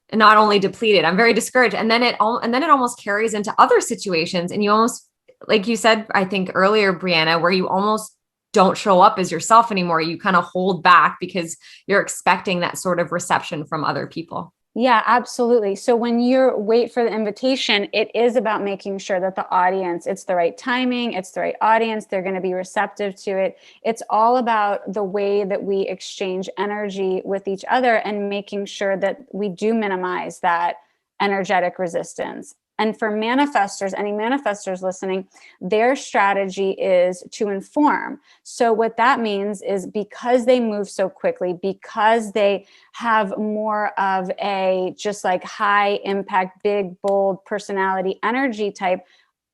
And not only depleted, I'm very discouraged. And then it almost carries into other situations. And you almost, like you said, I think earlier, Brianna, where you almost don't show up as yourself anymore. You kind of hold back because you're expecting that sort of reception from other people. Yeah, absolutely. So when you wait for the invitation, it is about making sure that the audience, it's the right timing, it's the right audience, they're going to be receptive to it. It's all about the way that we exchange energy with each other and making sure that we do minimize that energetic resistance. And for manifestors, any manifestors listening, their strategy is to inform. So what that means is because they move so quickly, because they have more of a just like high impact, big, bold personality energy type,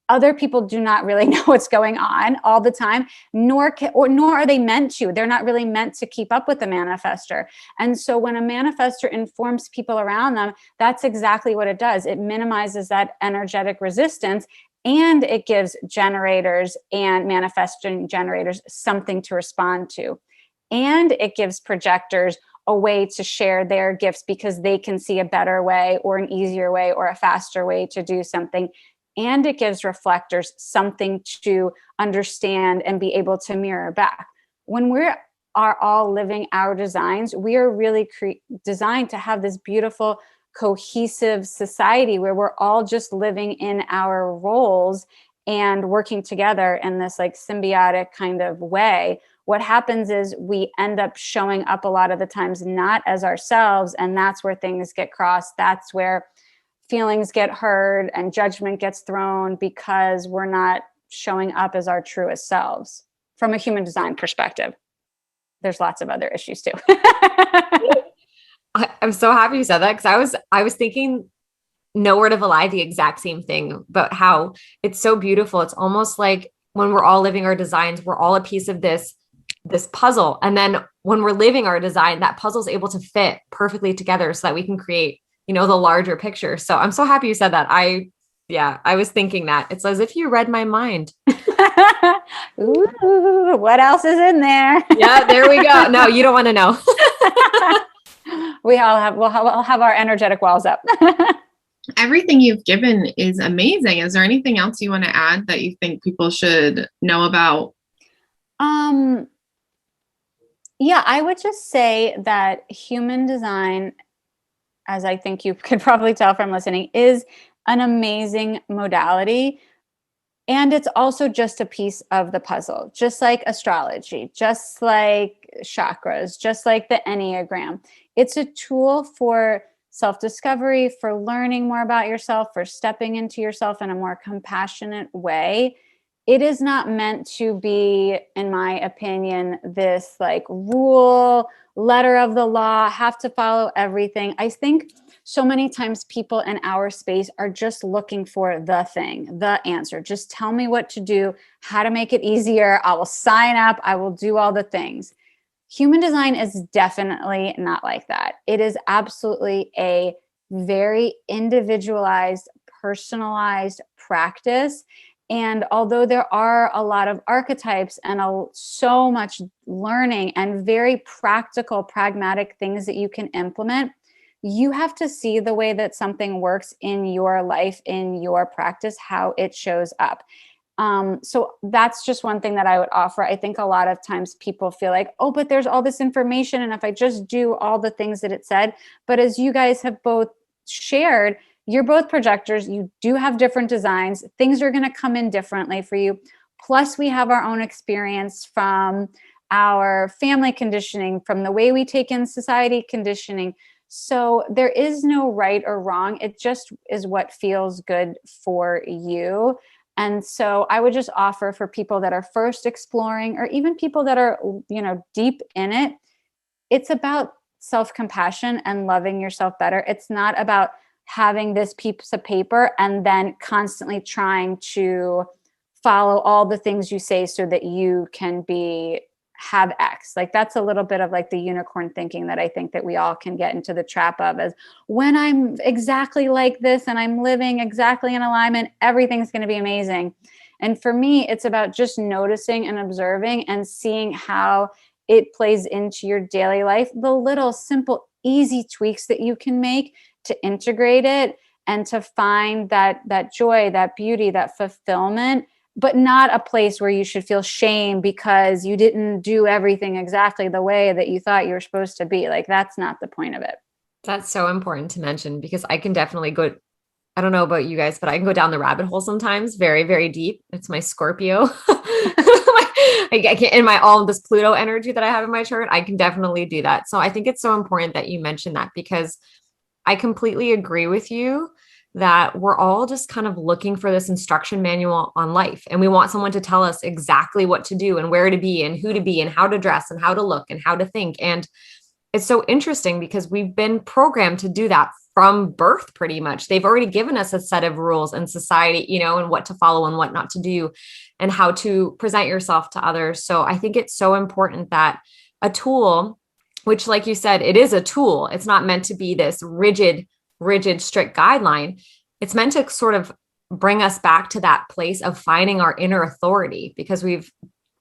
other people do not really know what's going on all the time, nor are they meant to. They're not really meant to keep up with the manifestor. And so when a manifestor informs people around them, that's exactly what it does. It minimizes that energetic resistance, and it gives generators and manifesting generators something to respond to. And it gives projectors a way to share their gifts because they can see a better way or an easier way or a faster way to do something. And it gives reflectors something to understand and be able to mirror back. When we are all living our designs, we are really designed to have this beautiful, cohesive society where we're all just living in our roles and working together in this like symbiotic kind of way. What happens is we end up showing up a lot of the times not as ourselves, and that's where things get crossed. That's where feelings get hurt and judgment gets thrown because we're not showing up as our truest selves from a human design perspective. There's lots of other issues too. I'm so happy you said that, because I was thinking no word of a lie, the exact same thing about how it's so beautiful. It's almost like when we're all living our designs, we're all a piece of this puzzle. And then when we're living our design, that puzzle is able to fit perfectly together so that we can create, you know, the larger picture. So I'm so happy you said that. I was thinking that. It's as if you read my mind. Ooh, what else is in there? Yeah, there we go. No, you don't want to know. We'll have our energetic walls up. Everything you've given is amazing. Is there anything else you want to add that you think people should know about? Yeah, I would just say that human design, as I think you could probably tell from listening, is an amazing modality. And it's also just a piece of the puzzle, just like astrology, just like chakras, just like the Enneagram. It's a tool for self-discovery, for learning more about yourself, for stepping into yourself in a more compassionate way. It is not meant to be, in my opinion, this like rule, letter of the law, have to follow everything. I think so many times people in our space are just looking for the thing, the answer. Just tell me what to do, how to make it easier. I will sign up. I will do all the things. Human design is definitely not like that. It is absolutely a very individualized, personalized practice. And although there are a lot of archetypes and so much learning and very practical, pragmatic things that you can implement, you have to see the way that something works in your life, in your practice, how it shows up. So that's just one thing that I would offer. I think a lot of times people feel like, oh, but there's all this information, and if I just do all the things that it said. But as you guys have both shared, you're both projectors. You do have different designs. Things are going to come in differently for you. Plus, we have our own experience from our family conditioning, from the way we take in society conditioning. So there is no right or wrong. It just is what feels good for you. And so I would just offer for people that are first exploring, or even people that are, deep in it, it's about self-compassion and loving yourself better. It's not about having this piece of paper and then constantly trying to follow all the things you say so that you can have X. Like that's a little bit of like the unicorn thinking that I think that we all can get into the trap of, is when I'm exactly like this and I'm living exactly in alignment, everything's going to be amazing. And for me, it's about just noticing and observing and seeing how it plays into your daily life, the little simple, easy tweaks that you can make to integrate it and to find that joy, that beauty, that fulfillment but not a place where you should feel shame because you didn't do everything exactly the way that you thought you were supposed to be. Like, that's not the point of it. That's so important to mention because I can definitely go, I don't know about you guys, but I can go down the rabbit hole sometimes very, very deep. It's my Scorpio. I can, in my all this Pluto energy that I have in my chart, I can definitely do that. So I think it's so important that you mention that because I completely agree with you that we're all just kind of looking for this instruction manual on life. And we want someone to tell us exactly what to do and where to be and who to be and how to dress and how to look and how to think. And it's so interesting because we've been programmed to do that from birth, pretty much. They've already given us a set of rules in society, you know, and what to follow and what not to do and how to present yourself to others. So I think it's so important that a tool, which, like you said, it is a tool. It's not meant to be this rigid, strict guideline. It's meant to sort of bring us back to that place of finding our inner authority because we've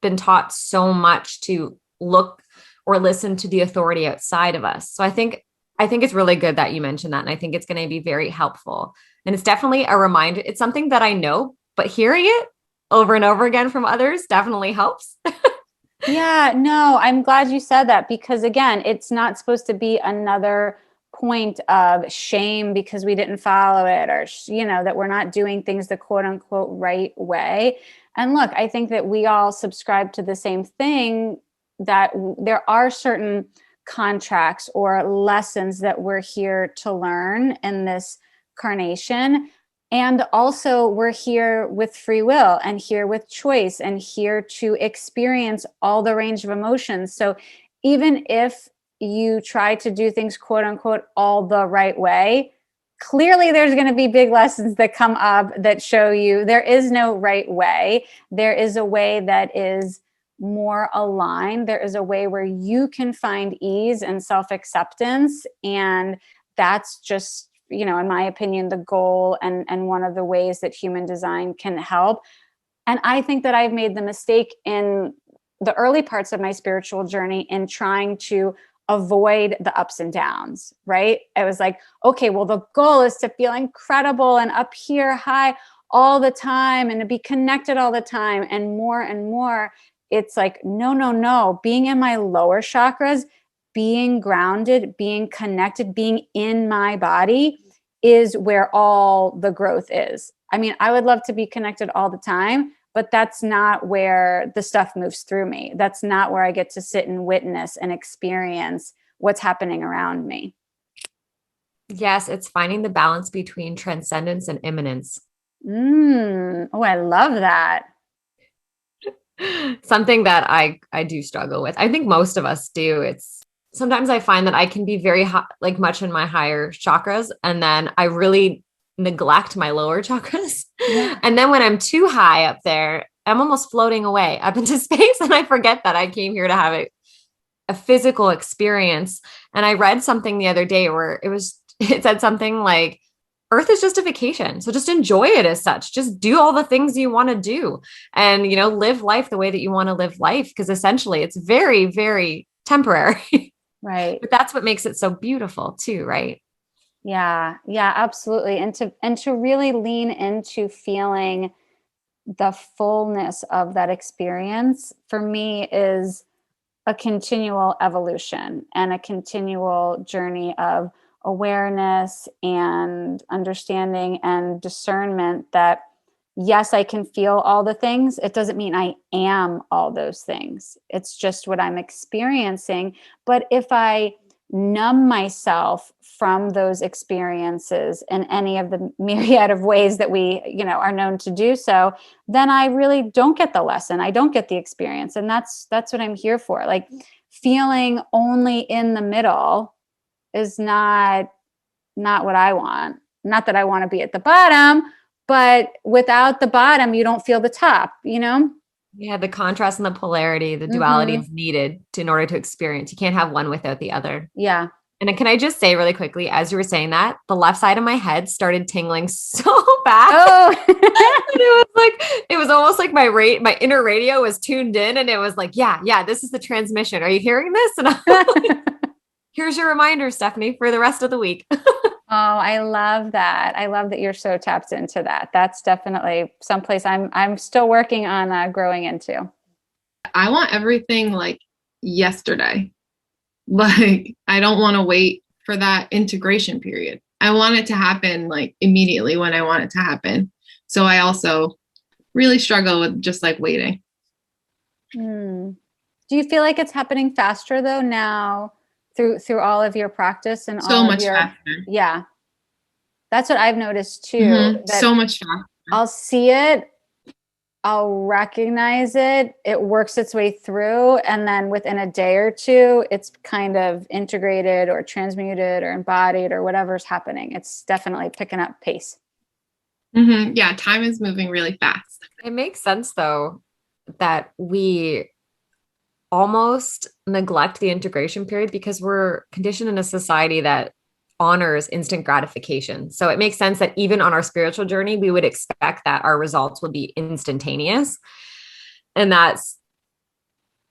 been taught so much to look or listen to the authority outside of us. So I think it's really good that you mentioned that. And I think it's going to be very helpful. And it's definitely a reminder. It's something that I know, but hearing it over and over again from others definitely helps. Yeah, no, I'm glad you said that because again, it's not supposed to be another point of shame because we didn't follow it or, you know, that we're not doing things the quote unquote right way. And look, I think that we all subscribe to the same thing, that there are certain contracts or lessons that we're here to learn in this carnation. And also we're here with free will and here with choice and here to experience all the range of emotions. So even if you try to do things quote unquote all the right way, clearly there's going to be big lessons that come up that show you there is no right way. There is a way that is more aligned. There is a way where you can find ease and self-acceptance. And that's just, you know, in my opinion, the goal and one of the ways that human design can help. And I think that I've made the mistake in the early parts of my spiritual journey in trying to avoid the ups and downs, right? I was like, okay, well, the goal is to feel incredible and up here high all the time and to be connected all the time and more. It's like, no. Being in my lower chakras, being grounded, being connected, being in my body is where all the growth is. I mean, I would love to be connected all the time, but that's not where the stuff moves through me. That's not where I get to sit and witness and experience what's happening around me. Yes, it's finding the balance between transcendence and immanence. Oh, I love that. Something that I do struggle with. I think most of us do. It's sometimes I find that I can be very like much in my higher chakras, and then I really neglect my lower chakras. Yeah. And then when I'm too high up there, I'm almost floating away up into space, and I forget that I came here to have a physical experience. And I read something the other day where it said something like, Earth is just a vacation. So just enjoy it as such. Just do all the things you want to do and, you know, live life the way that you want to live life. Because essentially it's very, very temporary. Right. But that's what makes it so beautiful too, right? Yeah, absolutely. And to really lean into feeling the fullness of that experience for me is a continual evolution and a continual journey of awareness and understanding and discernment that yes, I can feel all the things. It doesn't mean I am all those things. It's just what I'm experiencing. But if I numb myself from those experiences in any of the myriad of ways that we, you know, are known to do so, then I really don't get the lesson. I don't get the experience. And that's what I'm here for. Like feeling only in the middle is not what I want. Not that I want to be at the bottom, but without the bottom, you don't feel the top, you know? Yeah, the contrast and the polarity, the duality is needed in order to experience. You can't have one without the other. Yeah. And can I just say really quickly, as you were saying that, the left side of my head started tingling so bad. Oh, it was almost like my inner radio was tuned in, and it was like, yeah, this is the transmission. Are you hearing this? And I'm like, here's your reminder, Stephanie, for the rest of the week. Oh, I love that. I love that you're so tapped into that. That's definitely someplace I'm still working on growing into. I want everything like yesterday. Like, I don't want to wait for that integration period. I want it to happen like immediately when I want it to happen. So I also really struggle with just like waiting. Hmm. Do you feel like it's happening faster though now through all of your practice and So all of much your, faster. yeah, that's what I've noticed too, that So much faster. I'll see it, I'll recognize it, it works its way through, and then within a day or two, it's kind of integrated or transmuted or embodied or whatever's happening. It's definitely picking up pace. Yeah, time is moving really fast. It makes sense though that we almost neglect the integration period because we're conditioned in a society that honors instant gratification. So it makes sense that even on our spiritual journey, we would expect that our results would be instantaneous. And that's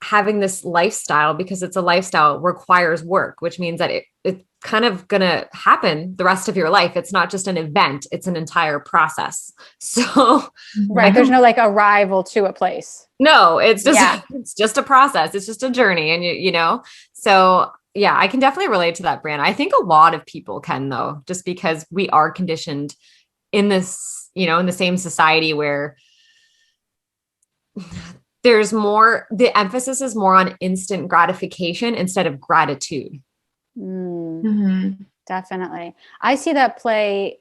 having this lifestyle, because it's a lifestyle, requires work, which means that it's kind of going to happen the rest of your life. It's not just an event, it's an entire process. So Right. There's no like arrival to a place. no, it's just Yeah. it's just a process. It's just a journey. And you know, so yeah, I can definitely relate to that, Brianna. I think a lot of people can though, just because we are conditioned in this, you know, in the same society where there's more, the emphasis is more on instant gratification instead of gratitude. Definitely. I see that play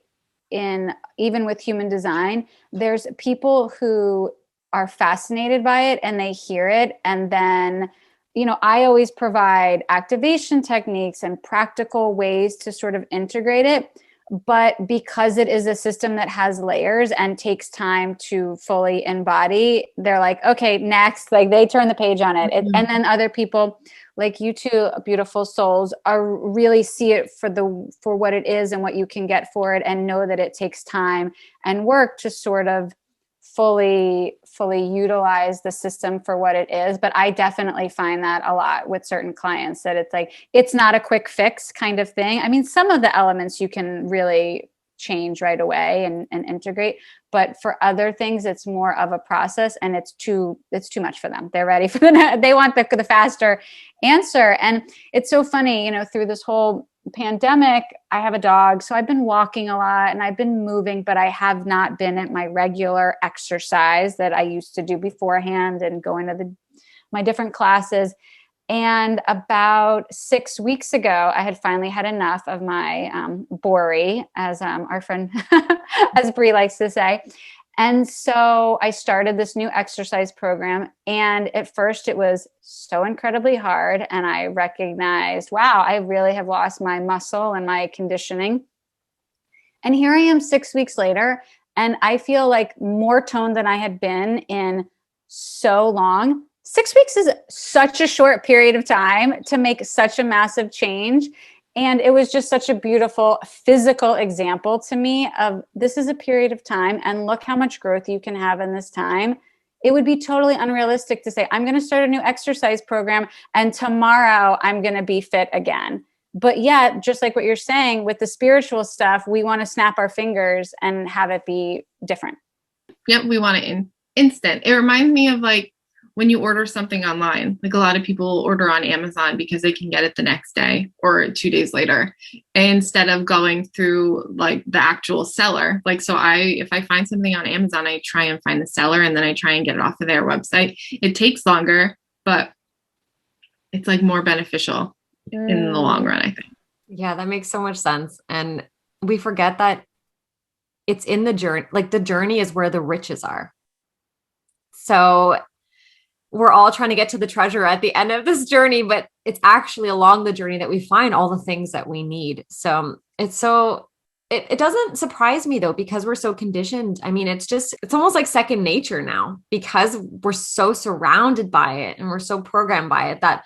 in even with human design. There's people who are fascinated by it and they hear it. And then, you know, I always provide activation techniques and practical ways to sort of integrate it. But because it is a system that has layers and takes time to fully embody, they're like, okay, next, like they turn the page on it. And then other people like you two beautiful souls are really see it for what it is and what you can get for it, and know that it takes time and work to sort of fully utilize the system for what it is. But I definitely find that a lot with certain clients, that it's like it's not a quick fix kind of thing. I mean, some of the elements you can really change right away and integrate, but for other things it's more of a process, and it's too much for them. They're ready for they want the faster answer. And it's so funny, you know, through this whole pandemic, I have a dog, so I've been walking a lot and I've been moving, but I have not been at my regular exercise that I used to do beforehand and going to my different classes. And about 6 weeks ago, I had finally had enough of my Bori, as our friend, as Brie likes to say. And so I started this new exercise program. And at first it was so incredibly hard. And I recognized, wow, I really have lost my muscle and my conditioning. And here I am 6 weeks later, and I feel like more toned than I had been in so long. 6 weeks is such a short period of time to make such a massive change. And it was just such a beautiful physical example to me of this is a period of time, and look how much growth you can have in this time. It would be totally unrealistic to say, I'm going to start a new exercise program and tomorrow I'm going to be fit again. But yet, just like what you're saying with the spiritual stuff, we want to snap our fingers and have it be different. Yep, we want it in instant. It reminds me of like when you order something online, like a lot of people order on Amazon because they can get it the next day or 2 days later, instead of going through like the actual seller. Like, so if I find something on Amazon, I try and find the seller and then I try and get it off of their website. It takes longer, but it's like more beneficial in the long run, I think. Yeah, that makes so much sense. And we forget that it's in the journey, like the journey is where the riches are. So we're all trying to get to the treasure at the end of this journey, but it's actually along the journey that we find all the things that we need. So it doesn't surprise me though, because we're so conditioned. I mean, it's almost like second nature now, because we're so surrounded by it and we're so programmed by it, that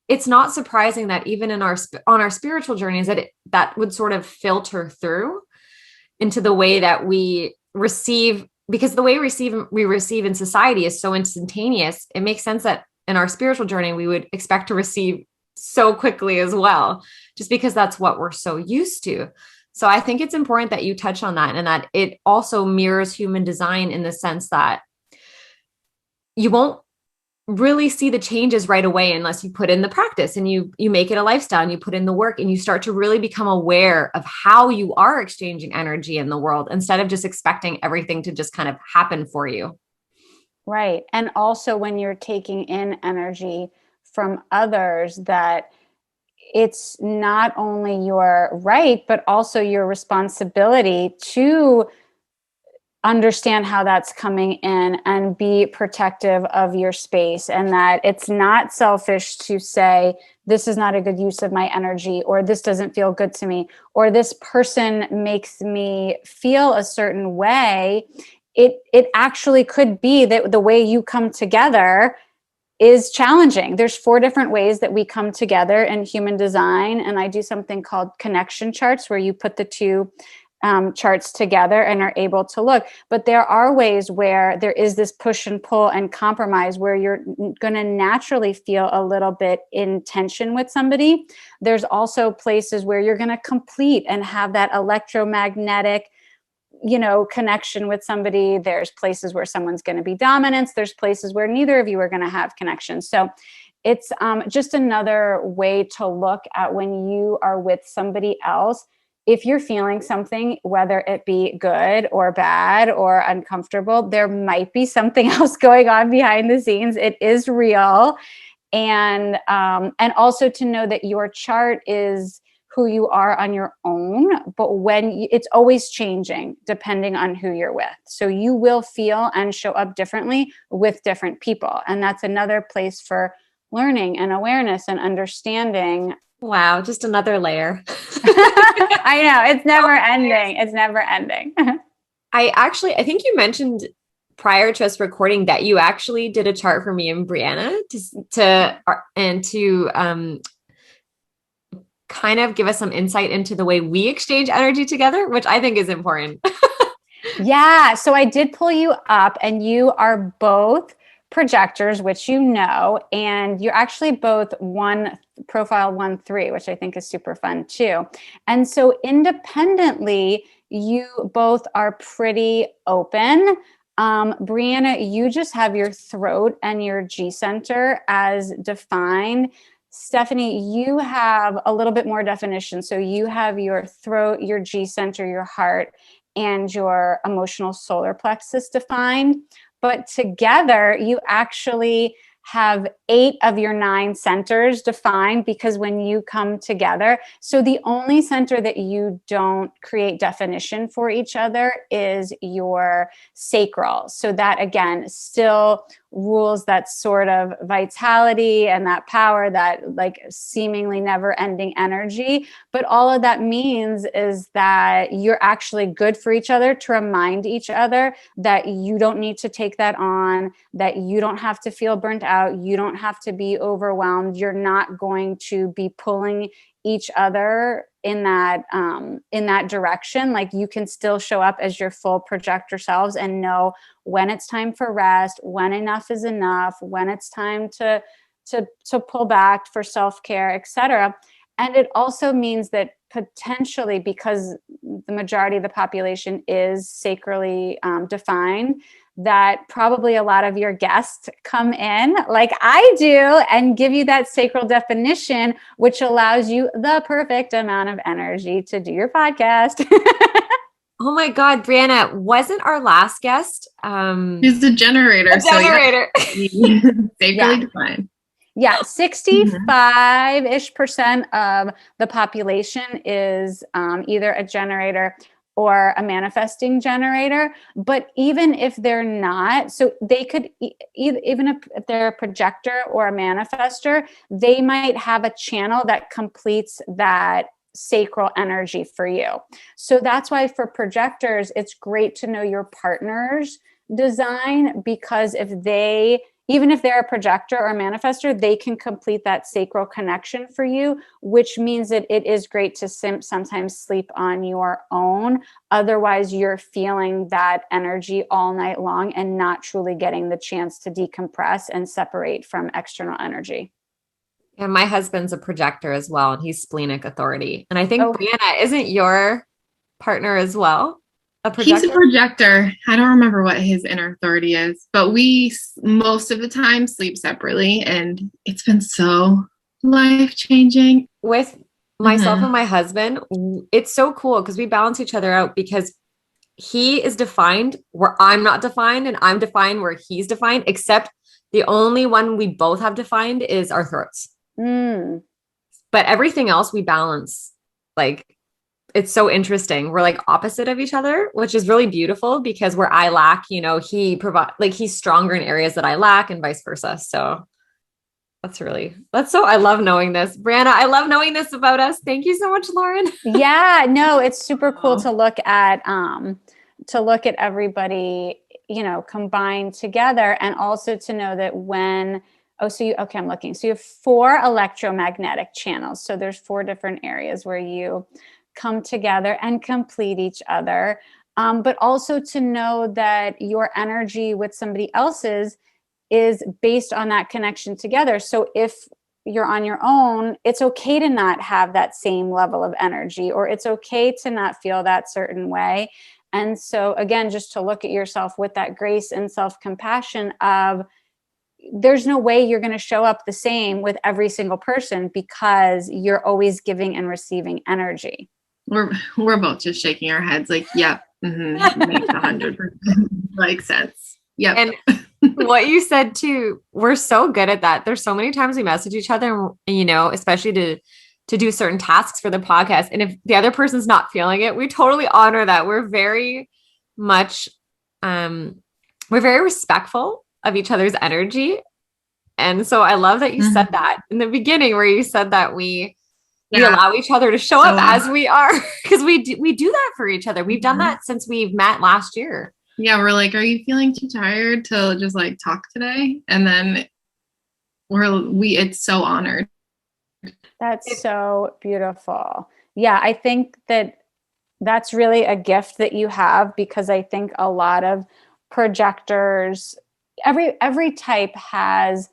it's not surprising that even on our spiritual journeys that would sort of filter through into the way that we receive, because the way we receive in society is so instantaneous. It makes sense that in our spiritual journey, we would expect to receive so quickly as well, just because that's what we're so used to. So I think it's important that you touch on that, and that it also mirrors human design in the sense that you won't really see the changes right away unless you put in the practice and you make it a lifestyle and you put in the work and you start to really become aware of how you are exchanging energy in the world instead of just expecting everything to just kind of happen for you. Right. And also when you're taking in energy from others, that it's not only your right, but also your responsibility to understand how that's coming in and be protective of your space. And that it's not selfish to say, this is not a good use of my energy, or this doesn't feel good to me, or this person makes me feel a certain way. It actually could be that the way you come together is challenging. There's 4 different ways that we come together in human design. And I do something called connection charts, where you put the 2 charts together and are able to look. But there are ways where there is this push and pull and compromise, where you're going to naturally feel a little bit in tension with somebody. There's also places where you're going to complete and have that electromagnetic, connection with somebody. There's places where someone's going to be dominant. There's places where neither of you are going to have connection. So it's just another way to look at when you are with somebody else. If you're feeling something, whether it be good or bad or uncomfortable, there might be something else going on behind the scenes. It is real. And also to know that your chart is who you are on your own, but it's always changing depending on who you're with. So you will feel and show up differently with different people. And that's another place for learning and awareness and understanding. Wow, just another layer. I know, it's never ending. It's never ending. I think you mentioned prior to us recording that you actually did a chart for me and Brianna to kind of give us some insight into the way we exchange energy together, which I think is important. Yeah. So I did pull you up, and you are both projectors, which and you're actually both profile 1-3, which I think is super fun too. And so independently, you both are pretty open. Brianna, you just have your throat and your G center as defined. Stephanie, you have a little bit more definition. So you have your throat, your G center, your heart, and your emotional solar plexus defined. But together, you actually have 8 of your 9 centers defined, because when you come together, so the only center that you don't create definition for each other is your sacral. So that, again, still rules that sort of vitality and that power, that like seemingly never ending energy. But all of that means is that you're actually good for each other, to remind each other that you don't need to take that on, that you don't have to feel burnt out. You don't have to be overwhelmed. You're not going to be pulling each other in that direction. Like, you can still show up as your full projector selves and know when it's time for rest, when enough is enough, when it's time to pull back for self-care, etc. And it also means that potentially, because the majority of the population is sacrally defined, that probably a lot of your guests come in like I do and give you that sacral definition, which allows you the perfect amount of energy to do your podcast. Oh my God, Brianna, wasn't our last guest? He's the generator. A generator. Sacredly defined. Yeah, 65-ish% of the population is either a generator or a manifesting generator. But even if they're not, so they could, even if they're a projector or a manifester, they might have a channel that completes that sacral energy for you. So that's why for projectors, it's great to know your partner's design, because even if they're a projector or a manifester, they can complete that sacral connection for you, which means that it is great to sometimes sleep on your own. Otherwise, you're feeling that energy all night long and not truly getting the chance to decompress and separate from external energy. And my husband's a projector as well, and he's splenic authority. And I think Oh, Brianna, isn't your partner as well a He's a projector? projector. I don't remember what his inner authority is, but we most of the time sleep separately, and it's been so life changing. With myself and my husband, it's so cool because we balance each other out because he is defined where I'm not defined, and I'm defined where he's defined, except the only one we both have defined is our throats. mm. But everything else we balance. Like, it's so interesting. We're like opposite of each other, which is really beautiful because where I lack, he's stronger in areas that I lack and vice versa. So I love knowing this. Brianna, I love knowing this about us. Thank you so much, Lauren. Yeah, no, it's super cool to look at everybody, combined together, and also to know that I'm looking. So you have 4 electromagnetic channels. So there's 4 different areas where you come together and complete each other. But also to know that your energy with somebody else's is based on that connection together. So if you're on your own, it's okay to not have that same level of energy, or it's okay to not feel that certain way. And so again, just to look at yourself with that grace and self-compassion of, there's no way you're going to show up the same with every single person because you're always giving and receiving energy. We're both just shaking our heads like, yep, makes 100% like sense. Yep. And what you said too, we're so good at that. There's so many times we message each other, and, especially to do certain tasks for the podcast. And if the other person's not feeling it, we totally honor that. We're very much, we're very respectful of each other's energy. And so I love that you said that in the beginning, where you said that we allow each other to show up as we are, because we do that for each other. We've done that since we've met last year. Yeah, we're like, are you feeling too tired to just like talk today? And then it's so honored. That's so beautiful. Yeah, I think that's really a gift that you have, because I think a lot of projectors, every type has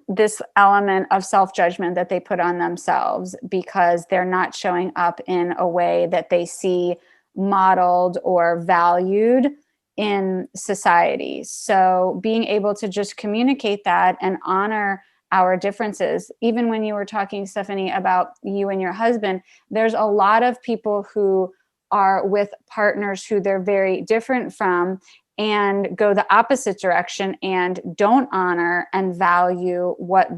this element of self-judgment that they put on themselves because they're not showing up in a way that they see modeled or valued in society. So being able to just communicate that and honor our differences. Even when you were talking, Stephanie, about you and your husband, there's a lot of people who are with partners who they're very different from and go the opposite direction and don't honor and value what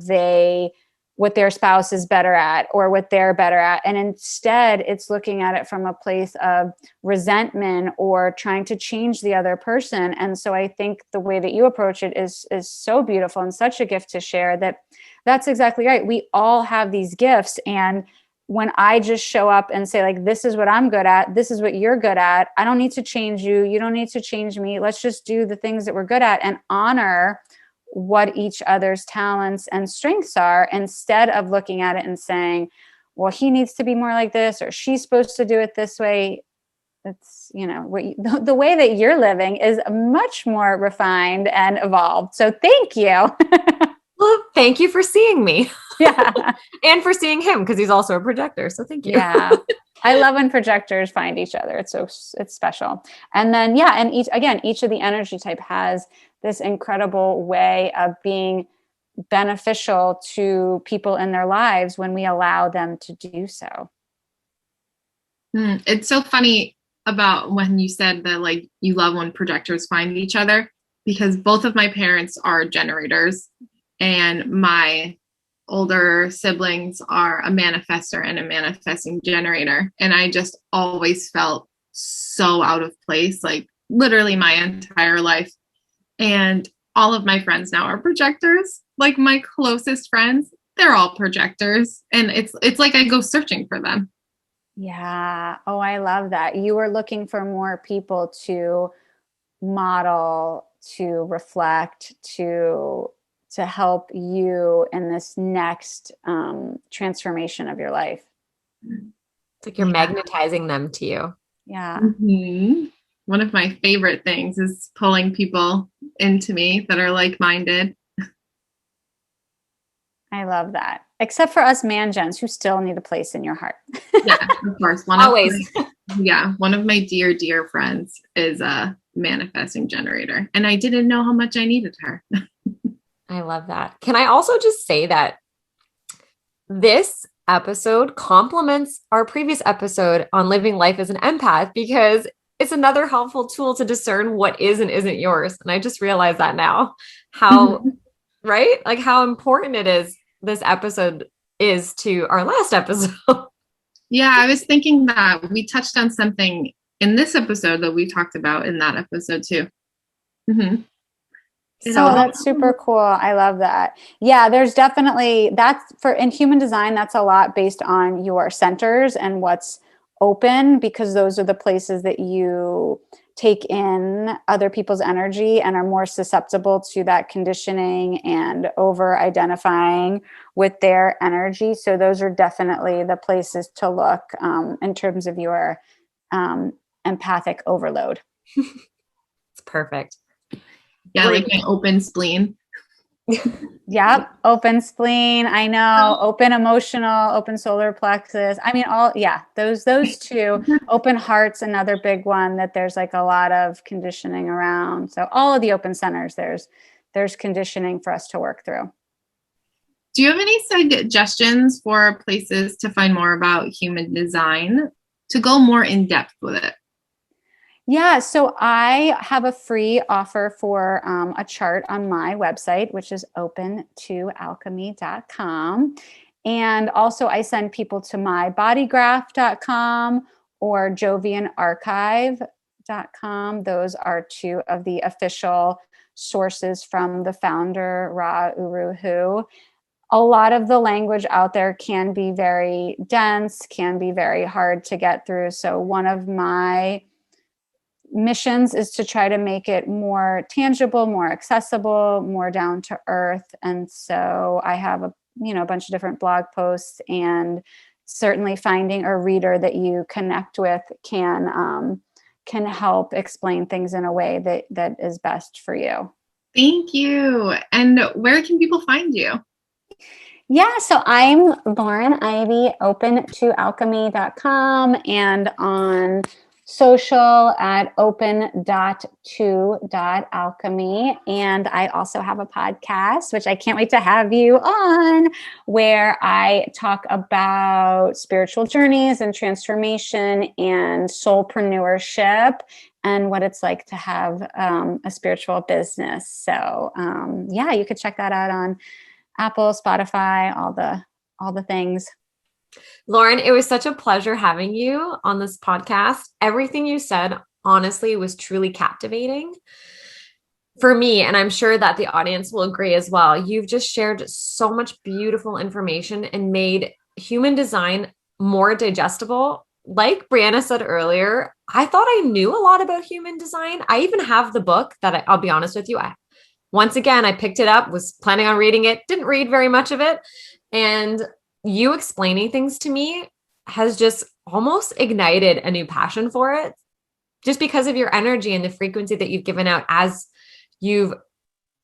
their spouse is better at or what they're better at. And instead, it's looking at it from a place of resentment or trying to change the other person. And so I think the way that you approach it is so beautiful and such a gift to share. That's exactly right. We all have these gifts. And when I just show up and say, like, this is what I'm good at, this is what you're good at, I don't need to change you, you don't need to change me. Let's just do the things that we're good at and honor what each other's talents and strengths are, instead of looking at it and saying, well, he needs to be more like this, or she's supposed to do it this way. It's, the way that you're living is much more refined and evolved. So thank you. Well, thank you for seeing me. Yeah. And for seeing him, because he's also a projector. So thank you. Yeah. I love when projectors find each other. It's special. And then, and each of the energy type has this incredible way of being beneficial to people in their lives when we allow them to do so. It's so funny about when you said that, like, you love when projectors find each other, because both of my parents are generators, and my older siblings are a manifestor and a manifesting generator. And I just always felt so out of place, like literally my entire life. And all of my friends now are projectors. Like my closest friends, they're all projectors. And it's like I go searching for them. Yeah. Oh, I love that. You were looking for more people to model, to reflect, to help you in this next transformation of your life. It's like you're magnetizing them to you. Yeah. Mm-hmm. One of my favorite things is pulling people into me that are like-minded. I love that. Except for us man gens who still need a place in your heart. Yeah, of course. Always. One of my dear friends is a manifesting generator, and I didn't know how much I needed her. I love that. Can I also just say that this episode complements our previous episode on living life as an empath, because it's another helpful tool to discern what is and isn't yours. And I just realized that now, how, right? Like how important it is, this episode is to our last episode. Yeah, I was thinking that we touched on something in this episode that we talked about in that episode too. Mm-hmm. So that's super cool. I love that. Yeah, there's definitely in human design, that's a lot based on your centers and what's open, because those are the places that you take in other people's energy and are more susceptible to that conditioning and over identifying with their energy. So those are definitely the places to look in terms of your empathic overload. It's perfect. Yeah, like my open spleen. Yep. Open spleen. I know. Open emotional, open solar plexus. I mean, those two. Open heart's another big one that there's like a lot of conditioning around. So all of the open centers, there's conditioning for us to work through. Do you have any suggestions for places to find more about human design, to go more in depth with it? Yeah, so I have a free offer for a chart on my website, which is open2alchemy.com. And also I send people to mybodygraph.com or jovianarchive.com. Those are two of the official sources from the founder, Ra Uru Hu. A lot of the language out there can be very dense, can be very hard to get through. So one of my missions is to try to make it more tangible, more accessible, more down to earth. And so I have a bunch of different blog posts, and certainly finding a reader that you connect with can help explain things in a way that is best for you. Thank you. And where can people find you? Yeah, so I'm Lauren Ivy, open2alchemy.com, and on social at open.to.alchemy. And I also have a podcast, which I can't wait to have you on, where I talk about spiritual journeys and transformation and soulpreneurship and what it's like to have a spiritual business. So you could check that out on Apple, Spotify, all the things. Lauren, it was such a pleasure having you on this podcast. Everything you said, honestly, was truly captivating for me. And I'm sure that the audience will agree as well. You've just shared so much beautiful information and made human design more digestible. Like Brianna said earlier, I thought I knew a lot about human design. I even have the book that I'll be honest with you. Once again, I picked it up, was planning on reading it, didn't read very much of it. And you explaining things to me has just almost ignited a new passion for it, just because of your energy and the frequency that you've given out. As you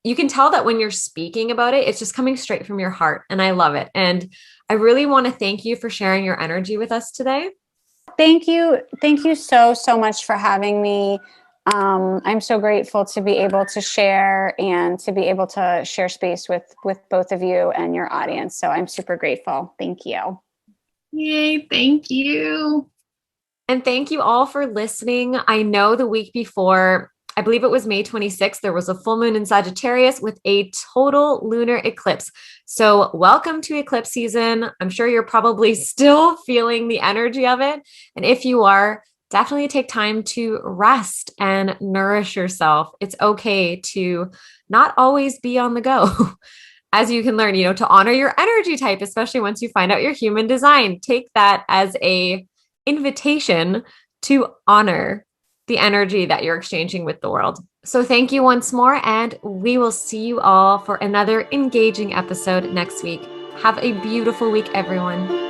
can tell that when you're speaking about it, it's just coming straight from your heart. And I love it. And I really want to thank you for sharing your energy with us today. Thank you. Thank you so much for having me. I'm so grateful to be able to share and to be able to share space with both of you and your audience. So I'm super grateful. Thank you. Yay. Thank you. And thank you all for listening. I know the week before, I believe it was May 26th, there was a full moon in Sagittarius with a total lunar eclipse. So welcome to eclipse season. I'm sure you're probably still feeling the energy of it. And if you are, definitely take time to rest and nourish yourself. It's okay to not always be on the go. As you can learn, to honor your energy type, especially once you find out your human design. Take that as a invitation to honor the energy that you're exchanging with the world. So thank you once more, and we will see you all for another engaging episode next week. Have a beautiful week, everyone.